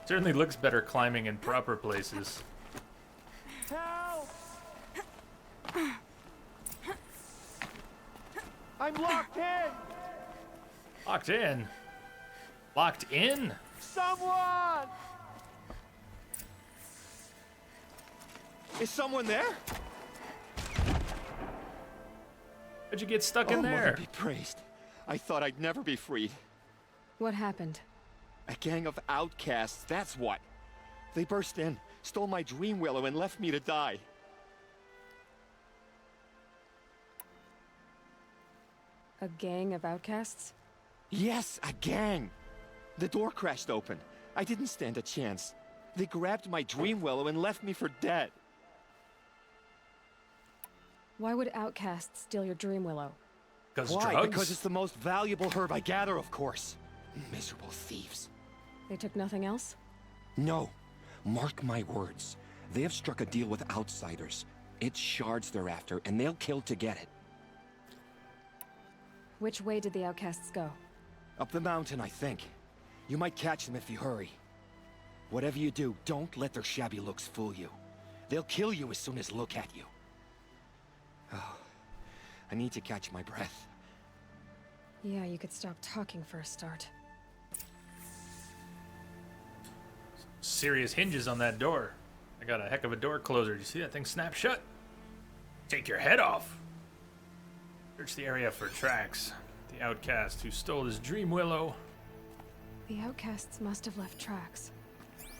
Certainly looks better climbing in proper places. Help! I'm locked in! Locked in? Locked in? Someone! Is someone there? How'd you get stuck in there? Mother be praised. I thought I'd never be freed. What happened? A gang of outcasts, that's what. They burst in, stole my dream willow, and left me to die. A gang of outcasts? Yes, a gang. The door crashed open. I didn't stand a chance. They grabbed my dream willow and left me for dead. Why would outcasts steal your dream willow? Why? Drugs? Because it's the most valuable herb I gather, of course. Miserable thieves. They took nothing else? No. Mark my words. They have struck a deal with outsiders. It's shards they're after, and they'll kill to get it. Which way did the outcasts go? Up the mountain, I think. You might catch them if you hurry. Whatever you do, don't let their shabby looks fool you. They'll kill you as soon as look at you. Oh, I need to catch my breath. Yeah, you could stop talking for a start. Serious hinges on that door. I got a heck of a door closer. You see that thing snap shut? Take your head off. Search the area for tracks. The outcast who stole his dream willow. The outcasts must have left tracks.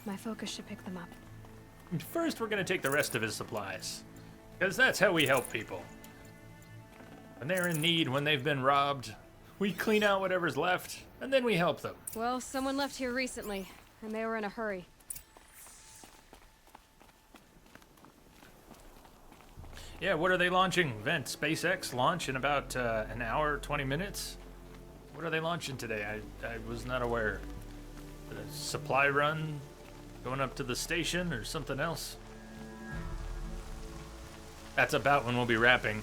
My focus should pick them up. And first, we're gonna take the rest of his supplies. Because that's how we help people. When they're in need, when they've been robbed, we clean out whatever's left, and then we help them. Well, someone left here recently, and they were in a hurry. Yeah, what are they launching? Vent, SpaceX launch in about an hour, 20 minutes? What are they launching today? I was not aware. A supply run going up to the station or something else? That's about when we'll be wrapping.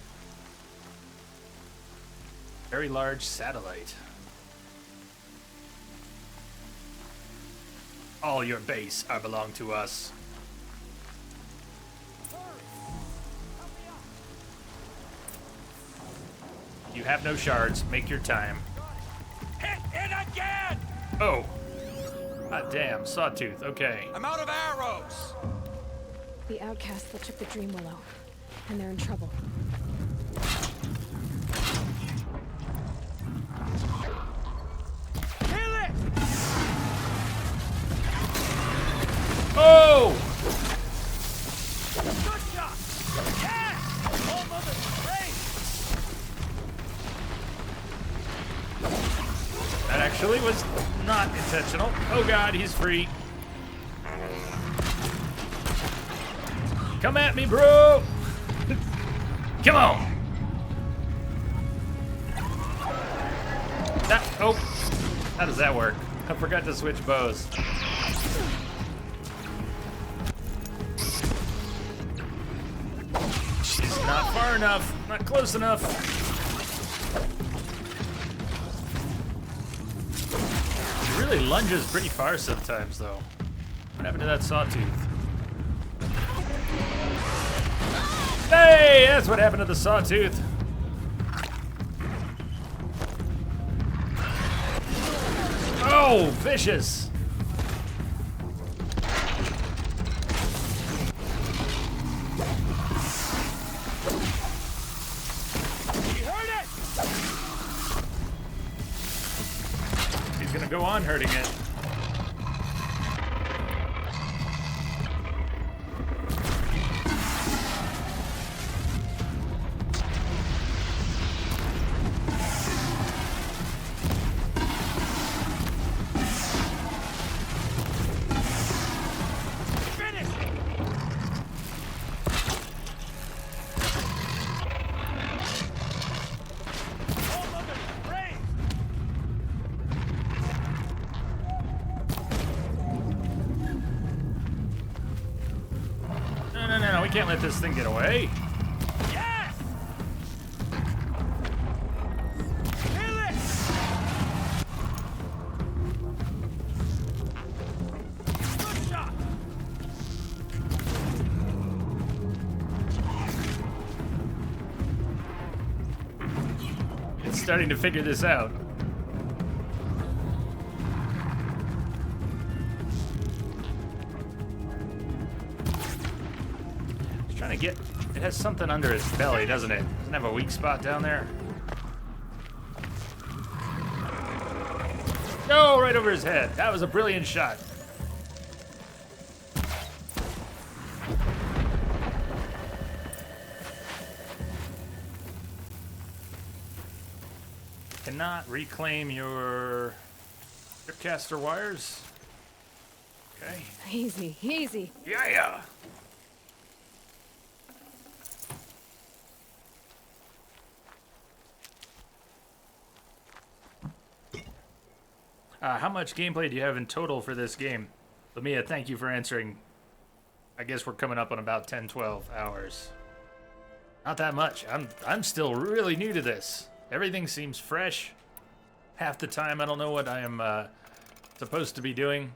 Very large satellite. All your base are belong to us. You have no shards. Make your time. Hit it again! Oh. God damn, Sawtooth. Okay. I'm out of arrows! The outcasts that took the dream willow, and they're in trouble. Kill it! unintentional. Oh god, he's free. Come at me, bro! Come on! Oh, how does that work? I forgot to switch bows. She's not far enough, not close enough. She really lunges pretty far sometimes, though. What happened to that sawtooth? Hey, that's what happened to the sawtooth. Oh, vicious. He heard it! He's gonna go on hurting it. No, we can't let this thing get away. Yes! Kill it! Good shot! It's starting to figure this out. It has something under its belly, doesn't it? Doesn't it have a weak spot down there? No, right over his head. That was a brilliant shot. Cannot reclaim your Tripcaster wires. Okay. Easy, easy. Yeah. How much gameplay do you have in total for this game? Lamia, thank you for answering. I guess we're coming up on about 10, 12 hours. Not that much. I'm still really new to this. Everything seems fresh. Half the time I don't know what I am supposed to be doing.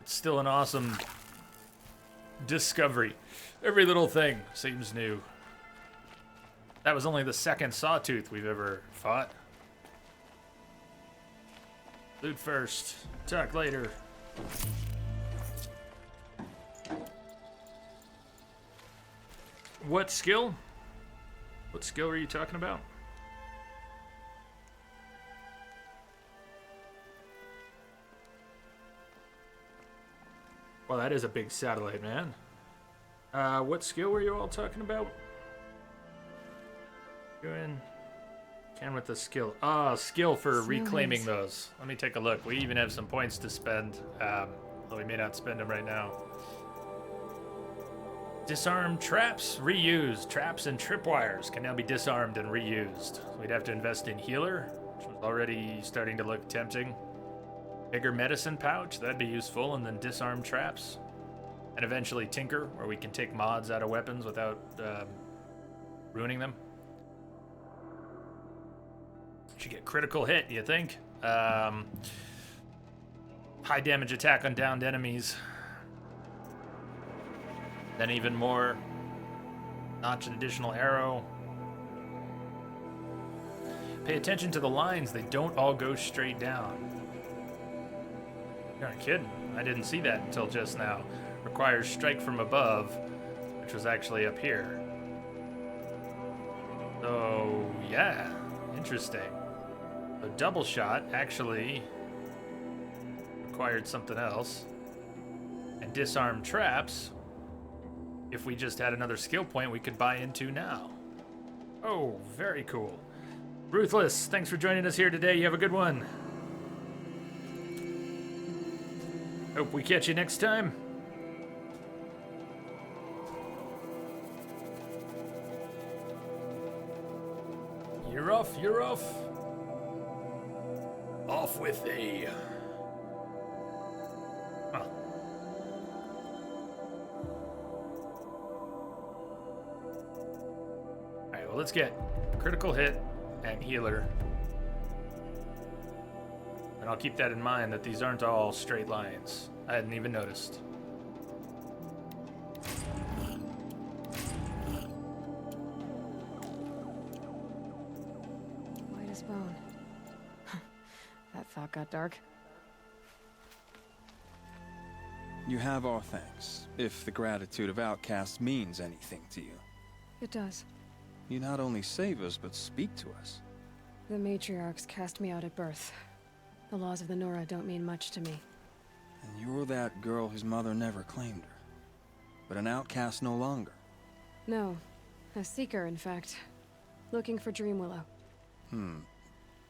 It's still an awesome discovery. Every little thing seems new. That was only the second sawtooth we've ever fought. Loot first, talk later. What skill? What skill are you talking about? Well, that is a big satellite, man. What skill were you all talking about? Doing... Can with the skill. Skill for reclaiming those. Let me take a look. We even have some points to spend. Though we may not spend them right now. Disarm traps, reused. Traps and tripwires can now be disarmed and reused. We'd have to invest in healer, which was already starting to look tempting. Bigger medicine pouch, that'd be useful, and then disarm traps. And eventually tinker, where we can take mods out of weapons without ruining them. Should get critical hit, you think? High damage attack on downed enemies. Then even more. Notch an additional arrow. Pay attention to the lines. They don't all go straight down. You're not kidding. I didn't see that until just now. Requires strike from above, which was actually up here. So, yeah. Interesting. A double shot actually required something else. And disarm traps, if we just had another skill point we could buy into now. Oh, very cool. Ruthless, thanks for joining us here today. You have a good one. Hope we catch you next time. You're off, you're off. Off with thee. Huh. Alright, well, let's get critical hit and healer. And I'll keep that in mind that these aren't all straight lines. I hadn't even noticed. White as bone. That thought got dark. You have our thanks, if the gratitude of outcasts means anything to you. It does. You not only save us, but speak to us. The matriarchs cast me out at birth. The laws of the Nora don't mean much to me. And you're that girl whose mother never claimed her. But an outcast no longer. No. A seeker, in fact. Looking for Dreamwillow.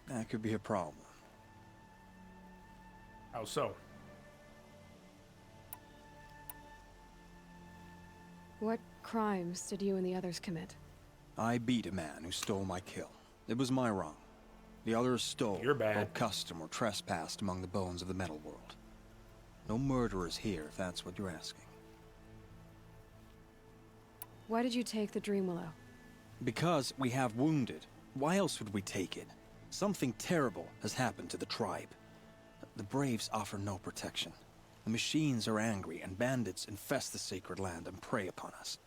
That could be a problem. How so? What crimes did you and the others commit? I beat a man who stole my kill. It was my wrong. The others stole, You're bad. broke custom, or trespassed among the bones of the metal world. No murderers here, if that's what you're asking. Why did you take the Dreamwillow? Because we have wounded. Why else would we take it? Something terrible has happened to the tribe. The Braves offer no protection. The machines are angry, and bandits infest the sacred land and prey upon us.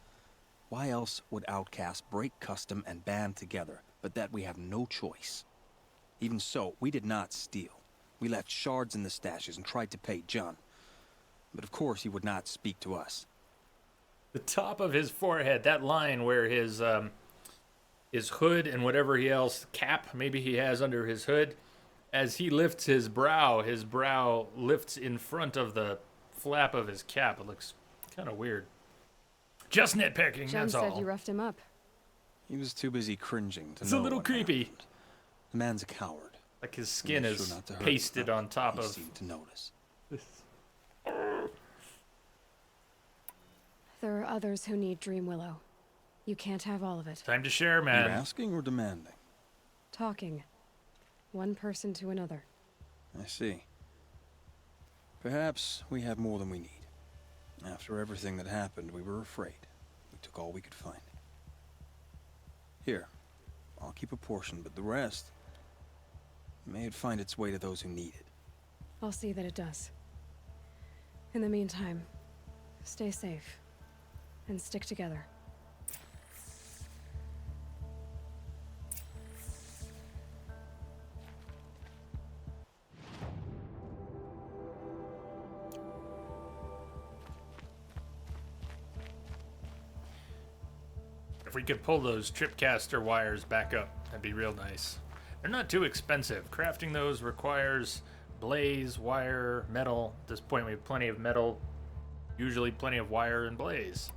Why else would outcasts break custom and band together, but that we have no choice? Even so, we did not steal. We left shards in the stashes and tried to pay John. But of course he would not speak to us. The top of his forehead, that line where his hood and whatever else, cap maybe he has under his hood, as he lifts his brow lifts in front of the flap of his cap. It looks kind of weird. Just nitpicking, Jen that's said all. you roughed him up. He was too busy cringing to It's know a little what creepy. happened. The man's a coward. Like his skin Made sure is not to hurt pasted him. on top He of... seemed to notice. There are others who need Dreamwillow. You can't have all of it. Time to share, man. You're asking or demanding? Talking. One person to another. I see. Perhaps we have more than we need. After everything that happened, we were afraid. We took all we could find. Here, I'll keep a portion, but the rest... may it find its way to those who need it. I'll see that it does. In the meantime, stay safe. And stick together. If we could pull those Tripcaster wires back up, that'd be real nice. They're not too expensive. Crafting those requires blaze, wire, metal. At this point, we have plenty of metal, usually plenty of wire and blaze.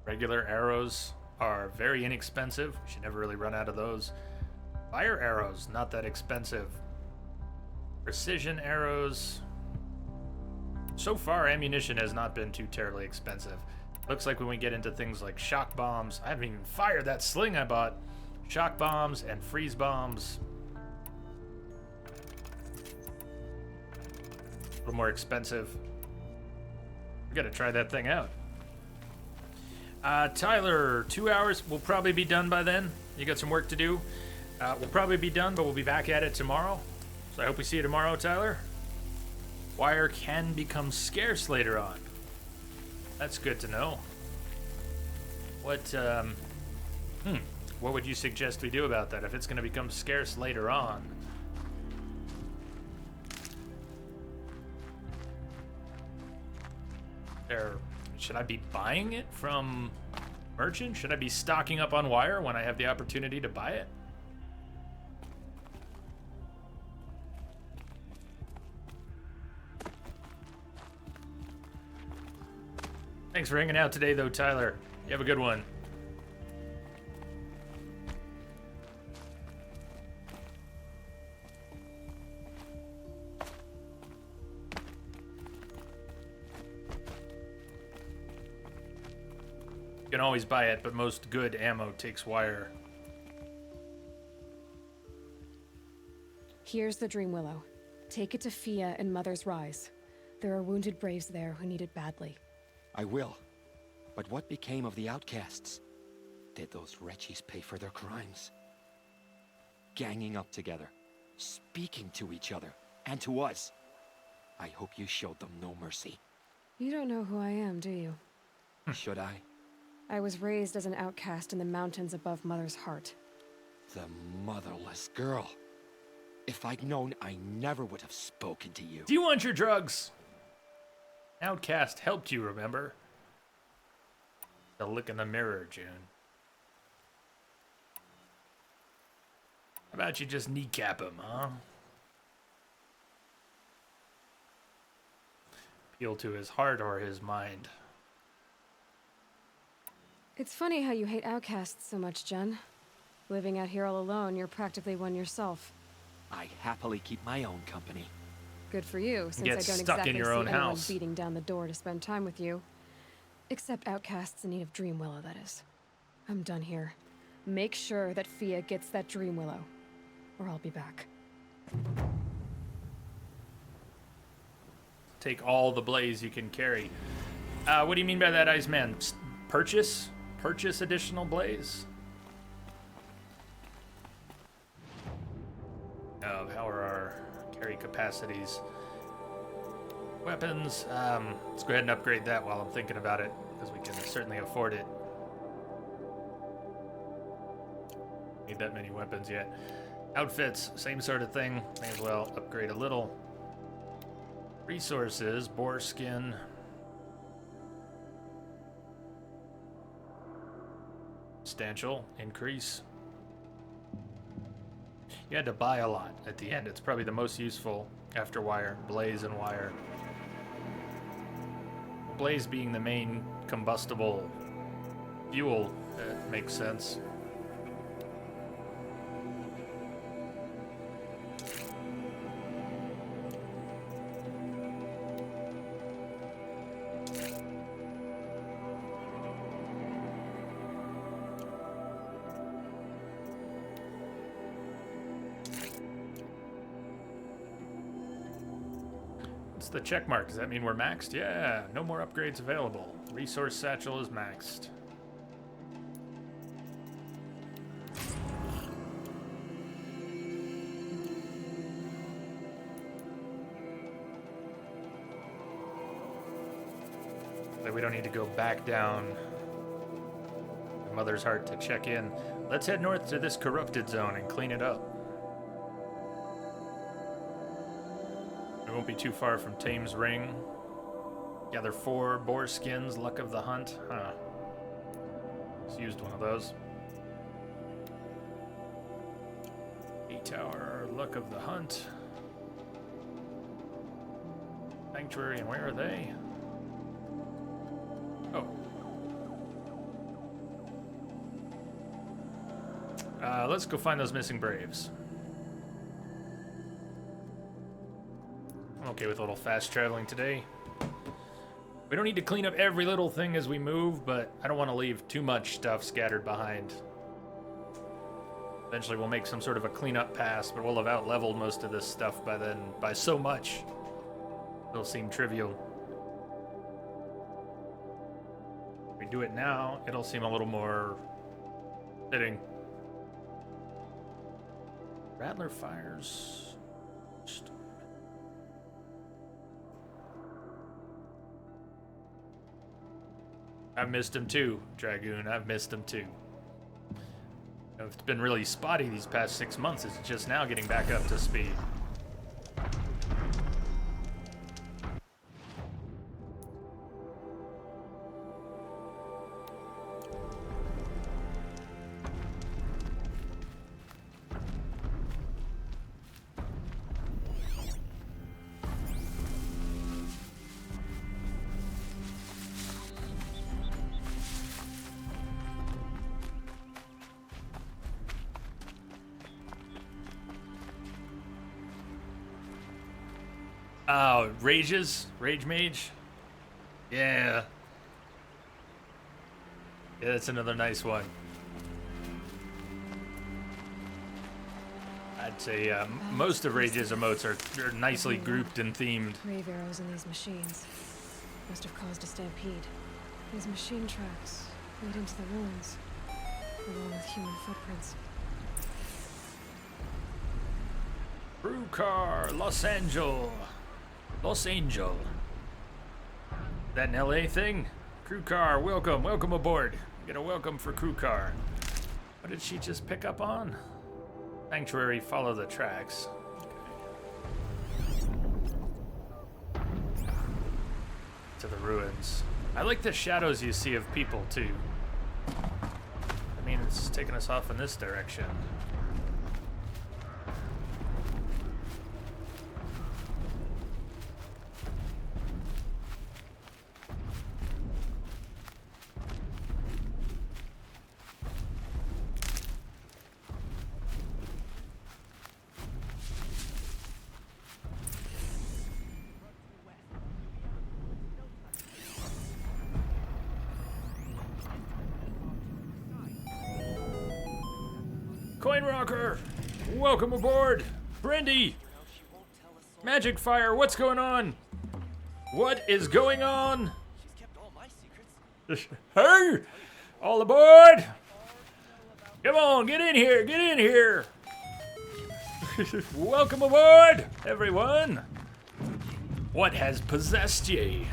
Regular arrows are very inexpensive. We should never really run out of those. Fire arrows, not that expensive. Precision arrows. So far, ammunition has not been too terribly expensive. Looks like when we get into things like shock bombs, I haven't even fired that sling I bought. Shock bombs and freeze bombs. A little more expensive. We gotta try that thing out. Tyler, 2 hours. We'll probably be done by then. You got some work to do. We'll probably be done, but we'll be back at it tomorrow. So I hope we see you tomorrow, Tyler. Wire can become scarce later on. That's good to know. What would you suggest we do about that if it's going to become scarce later on? Should I be buying it from merchant? Should I be stocking up on wire when I have the opportunity to buy it? Thanks for hanging out today, though, Tyler. You have a good one. can always buy it, but most good ammo takes wire. Here's the Dream Willow. Take it to Fia and Mother's Rise. There are wounded braves there who need it badly. I will. But what became of the outcasts? Did those wretches pay for their crimes? Ganging up together, speaking to each other, and to us. I hope you showed them no mercy. You don't know who I am, do you? Should I? I was raised as an outcast in the mountains above Mother's Heart. The motherless girl. If I'd known, I never would have spoken to you. Do you want your drugs? Outcast helped you, remember? The look in the mirror, June. How about you just kneecap him, huh? Appeal to his heart or his mind. It's funny how you hate outcasts so much, Jen. Living out here all alone, you're practically one yourself. I happily keep my own company. Good for you, since Get I don't stuck exactly in your see own anyone house. beating down the door to spend time with you. Except outcasts in need of Dream Willow, that is. I'm done here. Make sure that Fia gets that Dream Willow, or I'll be back. Take all the blaze you can carry. What do you mean by that, Iceman? Purchase? Purchase additional blaze? How are our carry capacities? Weapons. Let's go ahead and upgrade that while I'm thinking about it, because we can certainly afford it. Need that many weapons yet. Outfits, same sort of thing. May as well upgrade a little. Resources, boar skin. Substantial increase. You had to buy a lot at the end. It's probably the most useful after wire, blaze and wire. Blaze being the main combustible fuel, makes sense. The check mark, does that mean we're maxed? Yeah, no more upgrades available. Resource satchel is maxed. Like we don't need to go back down to Mother's Heart to check in. Let's head north to this corrupted zone and clean it up. Won't be too far from Tame's Ring. Gather 4 boar skins, luck of the hunt. Huh. Just used one of those. 8 tower, luck of the hunt. Sanctuary, and where are they? Oh. Let's go find those missing braves. I'm okay with a little fast traveling today. We don't need to clean up every little thing as we move, but I don't want to leave too much stuff scattered behind. Eventually we'll make some sort of a cleanup pass, but we'll have out-leveled most of this stuff by then, by so much. It'll seem trivial. If we do it now, it'll seem a little more fitting. Rattler fires. I've missed him too, Dragoon. I've missed him too. It's been really spotty these past 6 months. It's just now getting back up to speed. Oh, Rages? Rage Mage? Yeah. Yeah, that's another nice one. I'd say most of Rage's emotes are nicely grouped and themed. Grave arrows in these machines must have caused a stampede. These machine tracks lead into the ruins, along with human footprints. Crew car, Los Angeles. Los Angeles. That an LA thing? Crew car, welcome aboard. Get a welcome for crew car. What did she just pick up on? Sanctuary, follow the tracks. To the ruins. I like the shadows you see of people too. I mean, it's taking us off in this direction. Coin Rocker, welcome aboard. Brindy, Magic Fire, what's going on? What is going on? Hey, all aboard! Come on, get in here, get in here. Welcome aboard, everyone. What has possessed ye?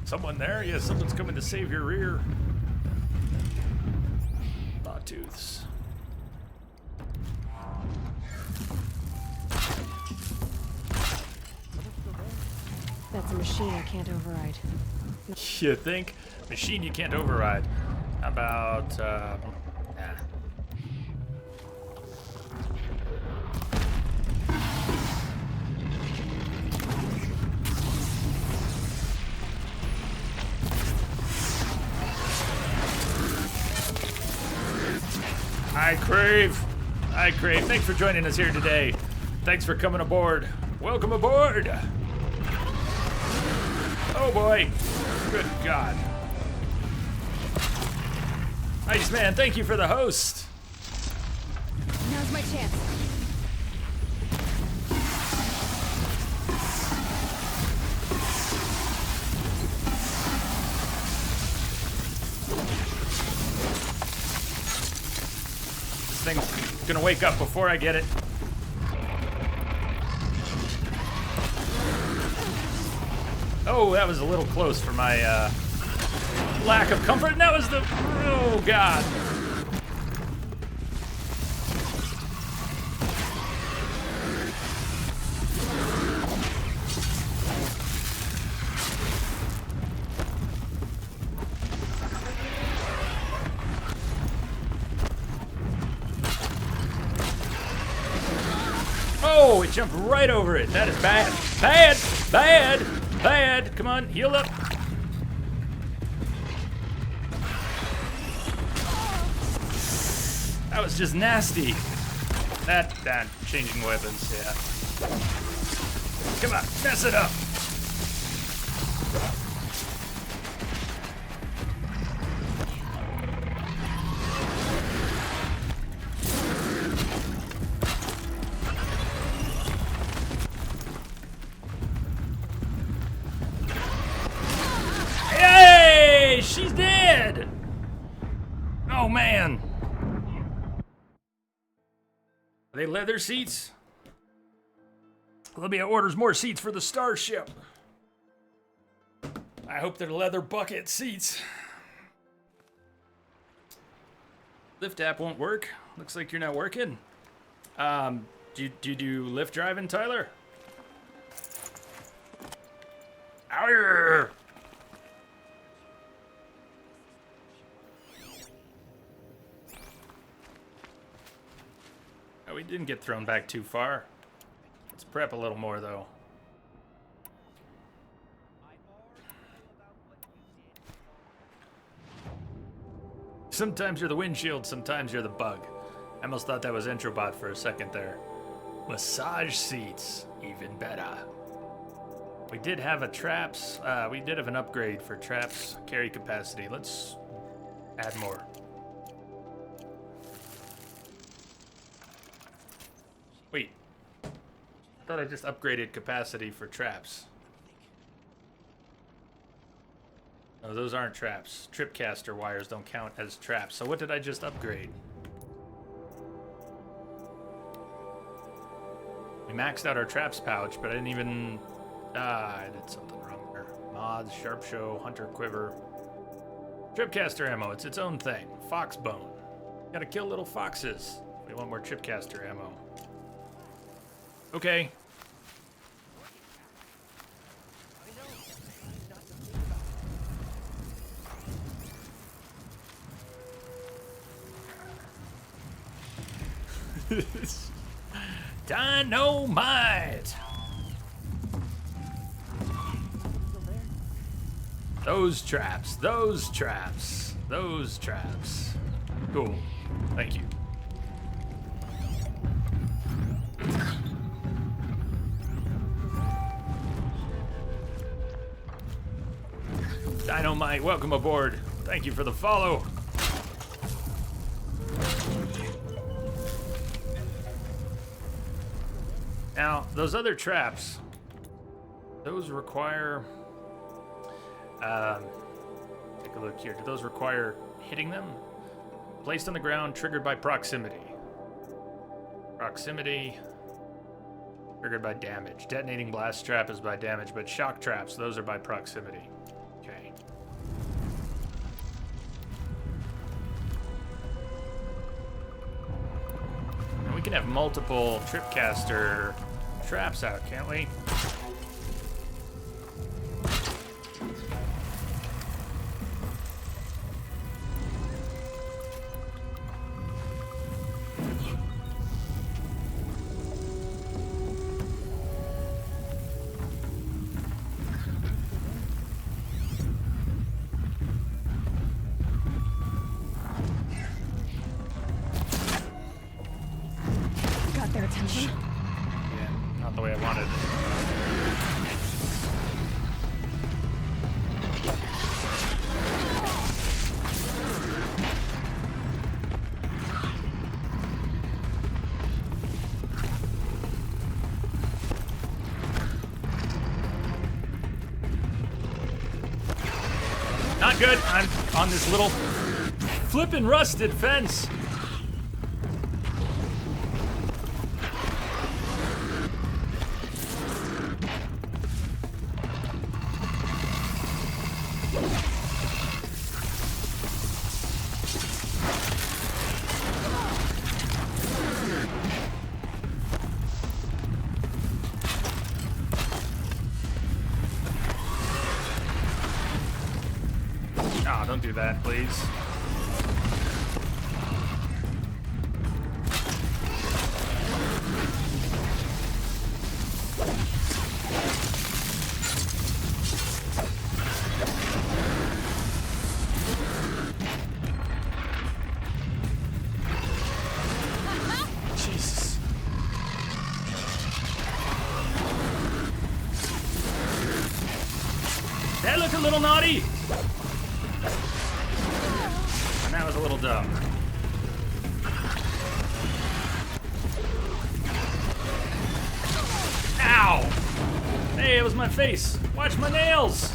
Someone there? Yes, someone's coming to save your rear. Tooths. That's a machine I can't override. You think? Machine you can't override. How about, nah. Hi, Crave. Thanks for joining us here today. Thanks for coming aboard. Welcome aboard. Oh boy. Good God. Iceman, thank you for the host. Now's my chance. This thing's gonna wake up before I get it. Oh, that was a little close for my lack of comfort. And that was the... Oh, God. Oh, it jumped right over it. That is bad. Bad! Bad! Bad! Come on, heal up. That was just nasty. That changing weapons, yeah. Come on, mess it up. She's dead! Oh, man. Are they leather seats? Libya orders more seats for the starship. I hope they're leather bucket seats. Lift app won't work. Looks like you're not working. Do you do lift driving, Tyler? Arr! Oh, we didn't get thrown back too far. Let's prep a little more, though. Sometimes you're the windshield, sometimes you're the bug. I almost thought that was Introbot for a second there. Massage seats, even better. We did have a traps. We did have an upgrade for traps carry capacity. Let's add more. Wait. I thought I just upgraded capacity for traps. No, those aren't traps. Tripcaster wires don't count as traps. So what did I just upgrade? We maxed out our traps pouch, but I didn't even... I did something wrong there. Mods, Sharp Show, Hunter Quiver. Tripcaster ammo, it's its own thing. Foxbone. Gotta kill little foxes. We want more Tripcaster ammo. Okay. Dynamite! Those traps, those traps, those traps. Cool. Thank you. Dynamite, welcome aboard. Thank you for the follow. Now, those other traps, those require, take a look here. Do those require hitting them? Placed on the ground, triggered by proximity. Proximity, triggered by damage. Detonating blast trap is by damage, but shock traps, those are by proximity. Okay. And we can have multiple Tripcaster traps out, can't we? Got their attention. Yeah, not the way I wanted. Not good. I'm on this little flippin' rusted fence. Ah, don't do that, please. Jesus. That looked a little naughty. And that was a little dumb. Ow! Hey, it was my face. Watch my nails.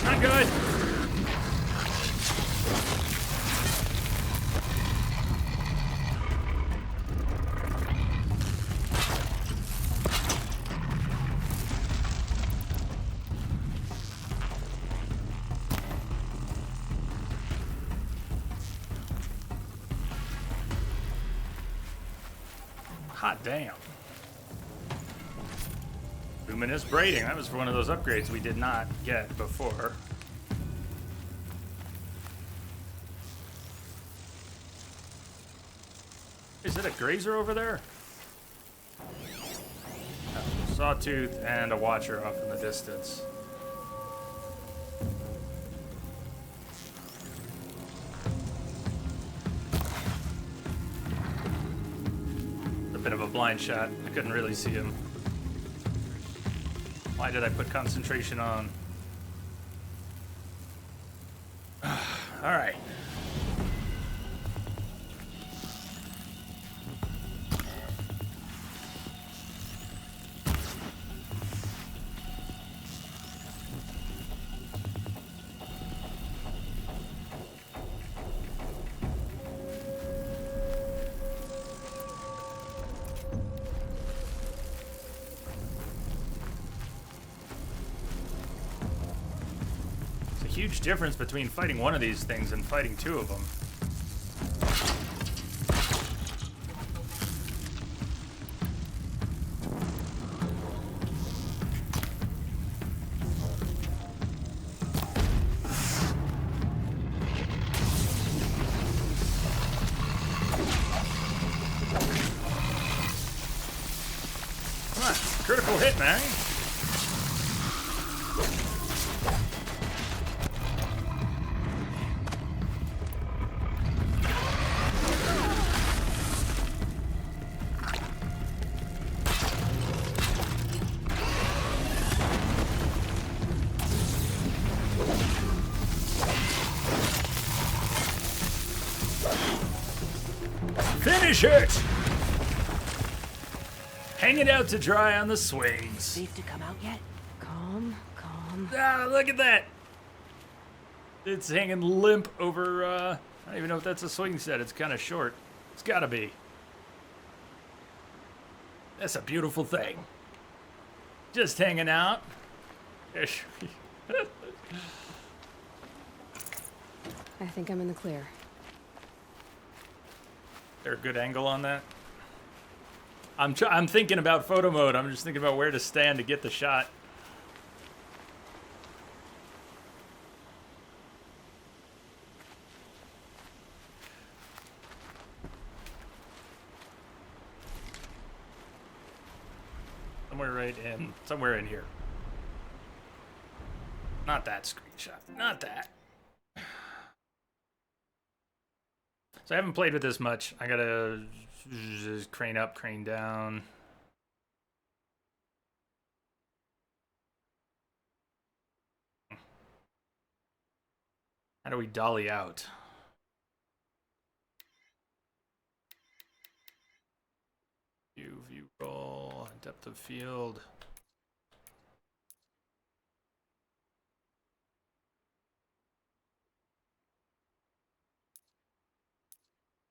Not good. Hot damn. Luminous braiding. That was for one of those upgrades we did not get before. Is it a grazer over there? Oh, sawtooth and a watcher off in the distance. blind shot. I couldn't really see him. Why did I put concentration on? Alright. Huge difference between fighting one of these things and fighting two of them. Come on, critical hit, man. Finish it! Hang it out to dry on the swings. Safe to come out yet? Calm, calm. Ah, look at that! It's hanging limp over, I don't even know if that's a swing set. It's kind of short. It's gotta be. That's a beautiful thing. Just hanging out. Ish. I think I'm in the clear. There a good angle on that? I'm thinking about photo mode. I'm just thinking about where to stand to get the shot. Somewhere in here. Not that screenshot. Not that. So I haven't played with this much. I gotta just crane up, crane down. How do we dolly out? View roll, depth of field.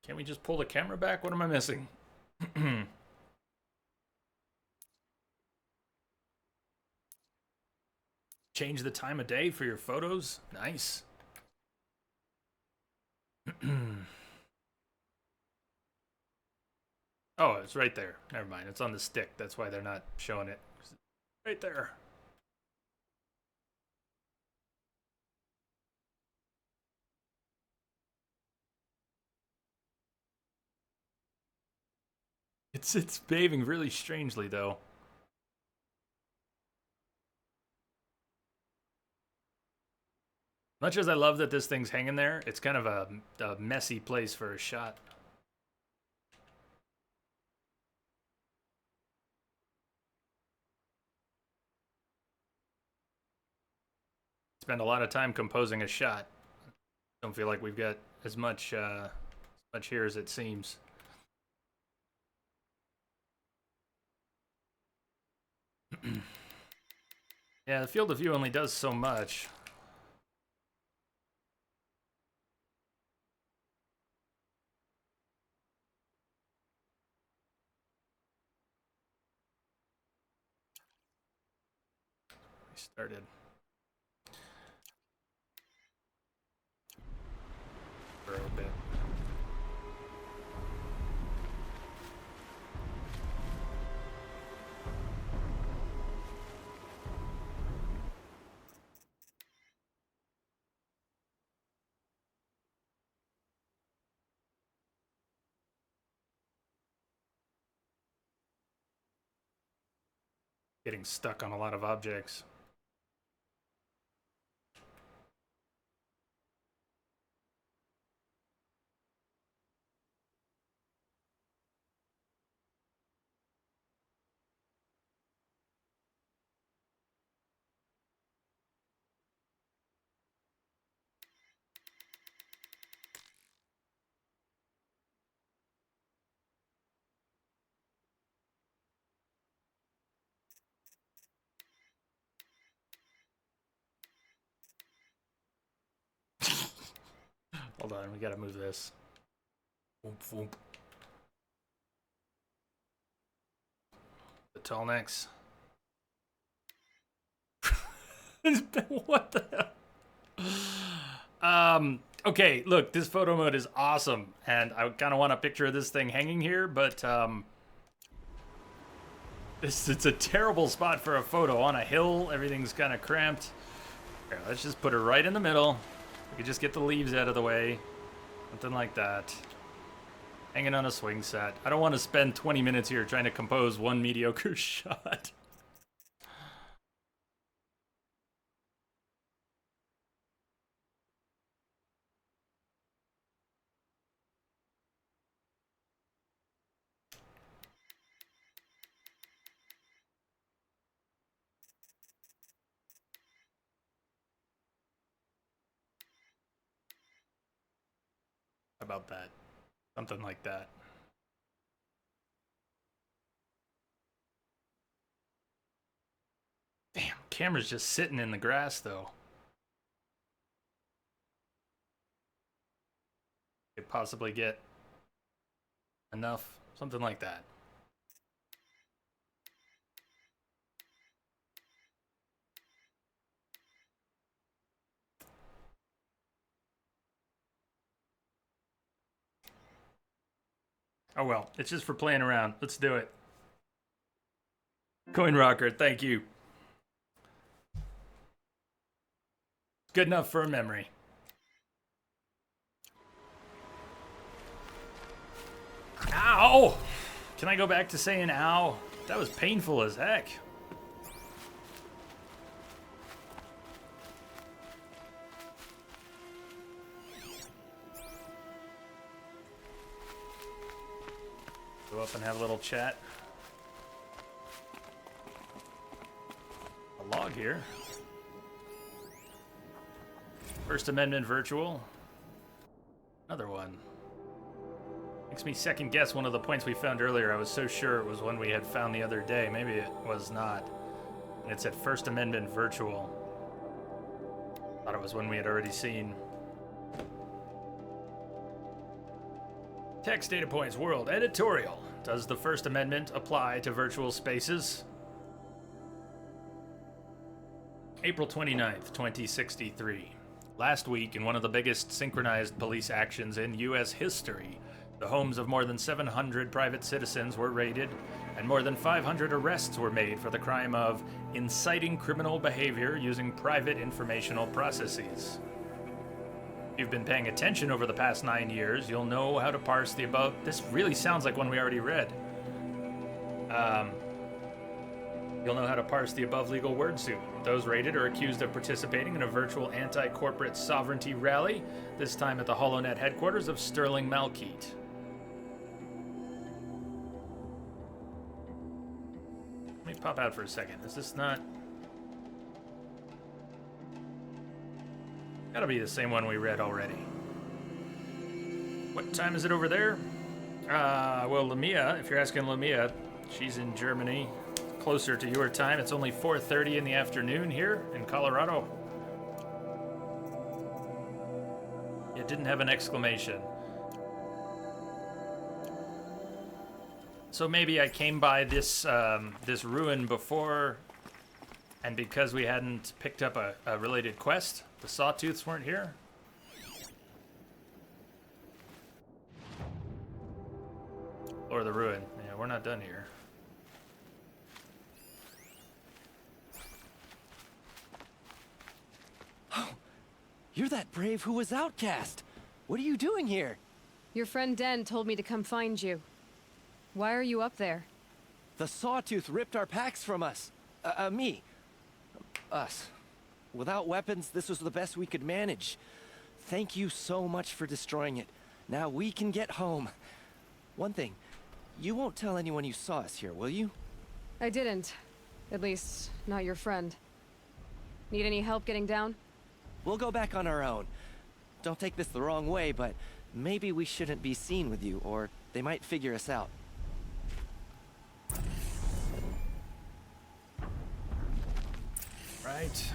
Can't we just pull the camera back? What am I missing? Change the time of day for your photos? Nice. Oh, it's right there. Never mind. It's on the stick. That's why they're not showing it. Right there. It's behaving really strangely, though. Much as I love that this thing's hanging there, it's kind of a messy place for a shot. Spend a lot of time composing a shot. Don't feel like we've got as much here as it seems. Yeah, the field of view only does so much. We started. For a bit. Getting stuck on a lot of objects. Hold on, we gotta move this. Whoop, whoop. The tall necks. What the hell? Okay, look, this photo mode is awesome, and I kind of want a picture of this thing hanging here, but it's a terrible spot for a photo. On a hill, everything's kind of cramped. Here, let's just put her right in the middle. We could just get the leaves out of the way. Something like that. Hanging on a swing set. I don't want to spend 20 minutes here trying to compose one mediocre shot. About that. Something like that. Damn, camera's just sitting in the grass though. Could possibly get enough, something like that. Oh well, it's just for playing around. Let's do it. Coin Rocker, thank you. Good enough for a memory. Ow! Can I go back to saying ow? That was painful as heck. Go up and have a little chat. A log here. First Amendment virtual. Another one. Makes me second guess one of the points we found earlier. I was so sure it was one we had found the other day. Maybe it was not. And it's at First Amendment virtual. Thought it was one we had already seen. Text data points world editorial. Does the First Amendment apply to virtual spaces? April 29th, 2063. Last week, in one of the biggest synchronized police actions in U.S. history, the homes of more than 700 private citizens were raided, and more than 500 arrests were made for the crime of inciting criminal behavior using private informational processes. If you've been paying attention over the past 9 years, you'll know how to parse the above. This really sounds like one we already read. You'll know how to parse the above legal word soup. Those raided are accused of participating in a virtual anti-corporate sovereignty rally, this time at the HoloNet headquarters of Sterling Malkeet. Let me pop out for a second. Is this not... Gotta be the same one we read already. What time is it over there? Well, Lamia, if you're asking Lamia, she's in Germany. Closer to your time. It's only 4:30 in the afternoon here in Colorado. It didn't have an exclamation. So maybe I came by this this ruin before, and because we hadn't picked up a related quest, the Sawtooths weren't here. Or the ruin. Yeah, we're not done here. You're that brave who was outcast. What are you doing here? Your friend Den told me to come find you. Why are you up there? The Sawtooth ripped our packs from us. Me. Us. Without weapons, this was the best we could manage. Thank you so much for destroying it. Now we can get home. One thing, you won't tell anyone you saw us here, will you? I didn't. At least, not your friend. Need any help getting down? We'll go back on our own. Don't take this the wrong way, but maybe we shouldn't be seen with you, or they might figure us out. Right.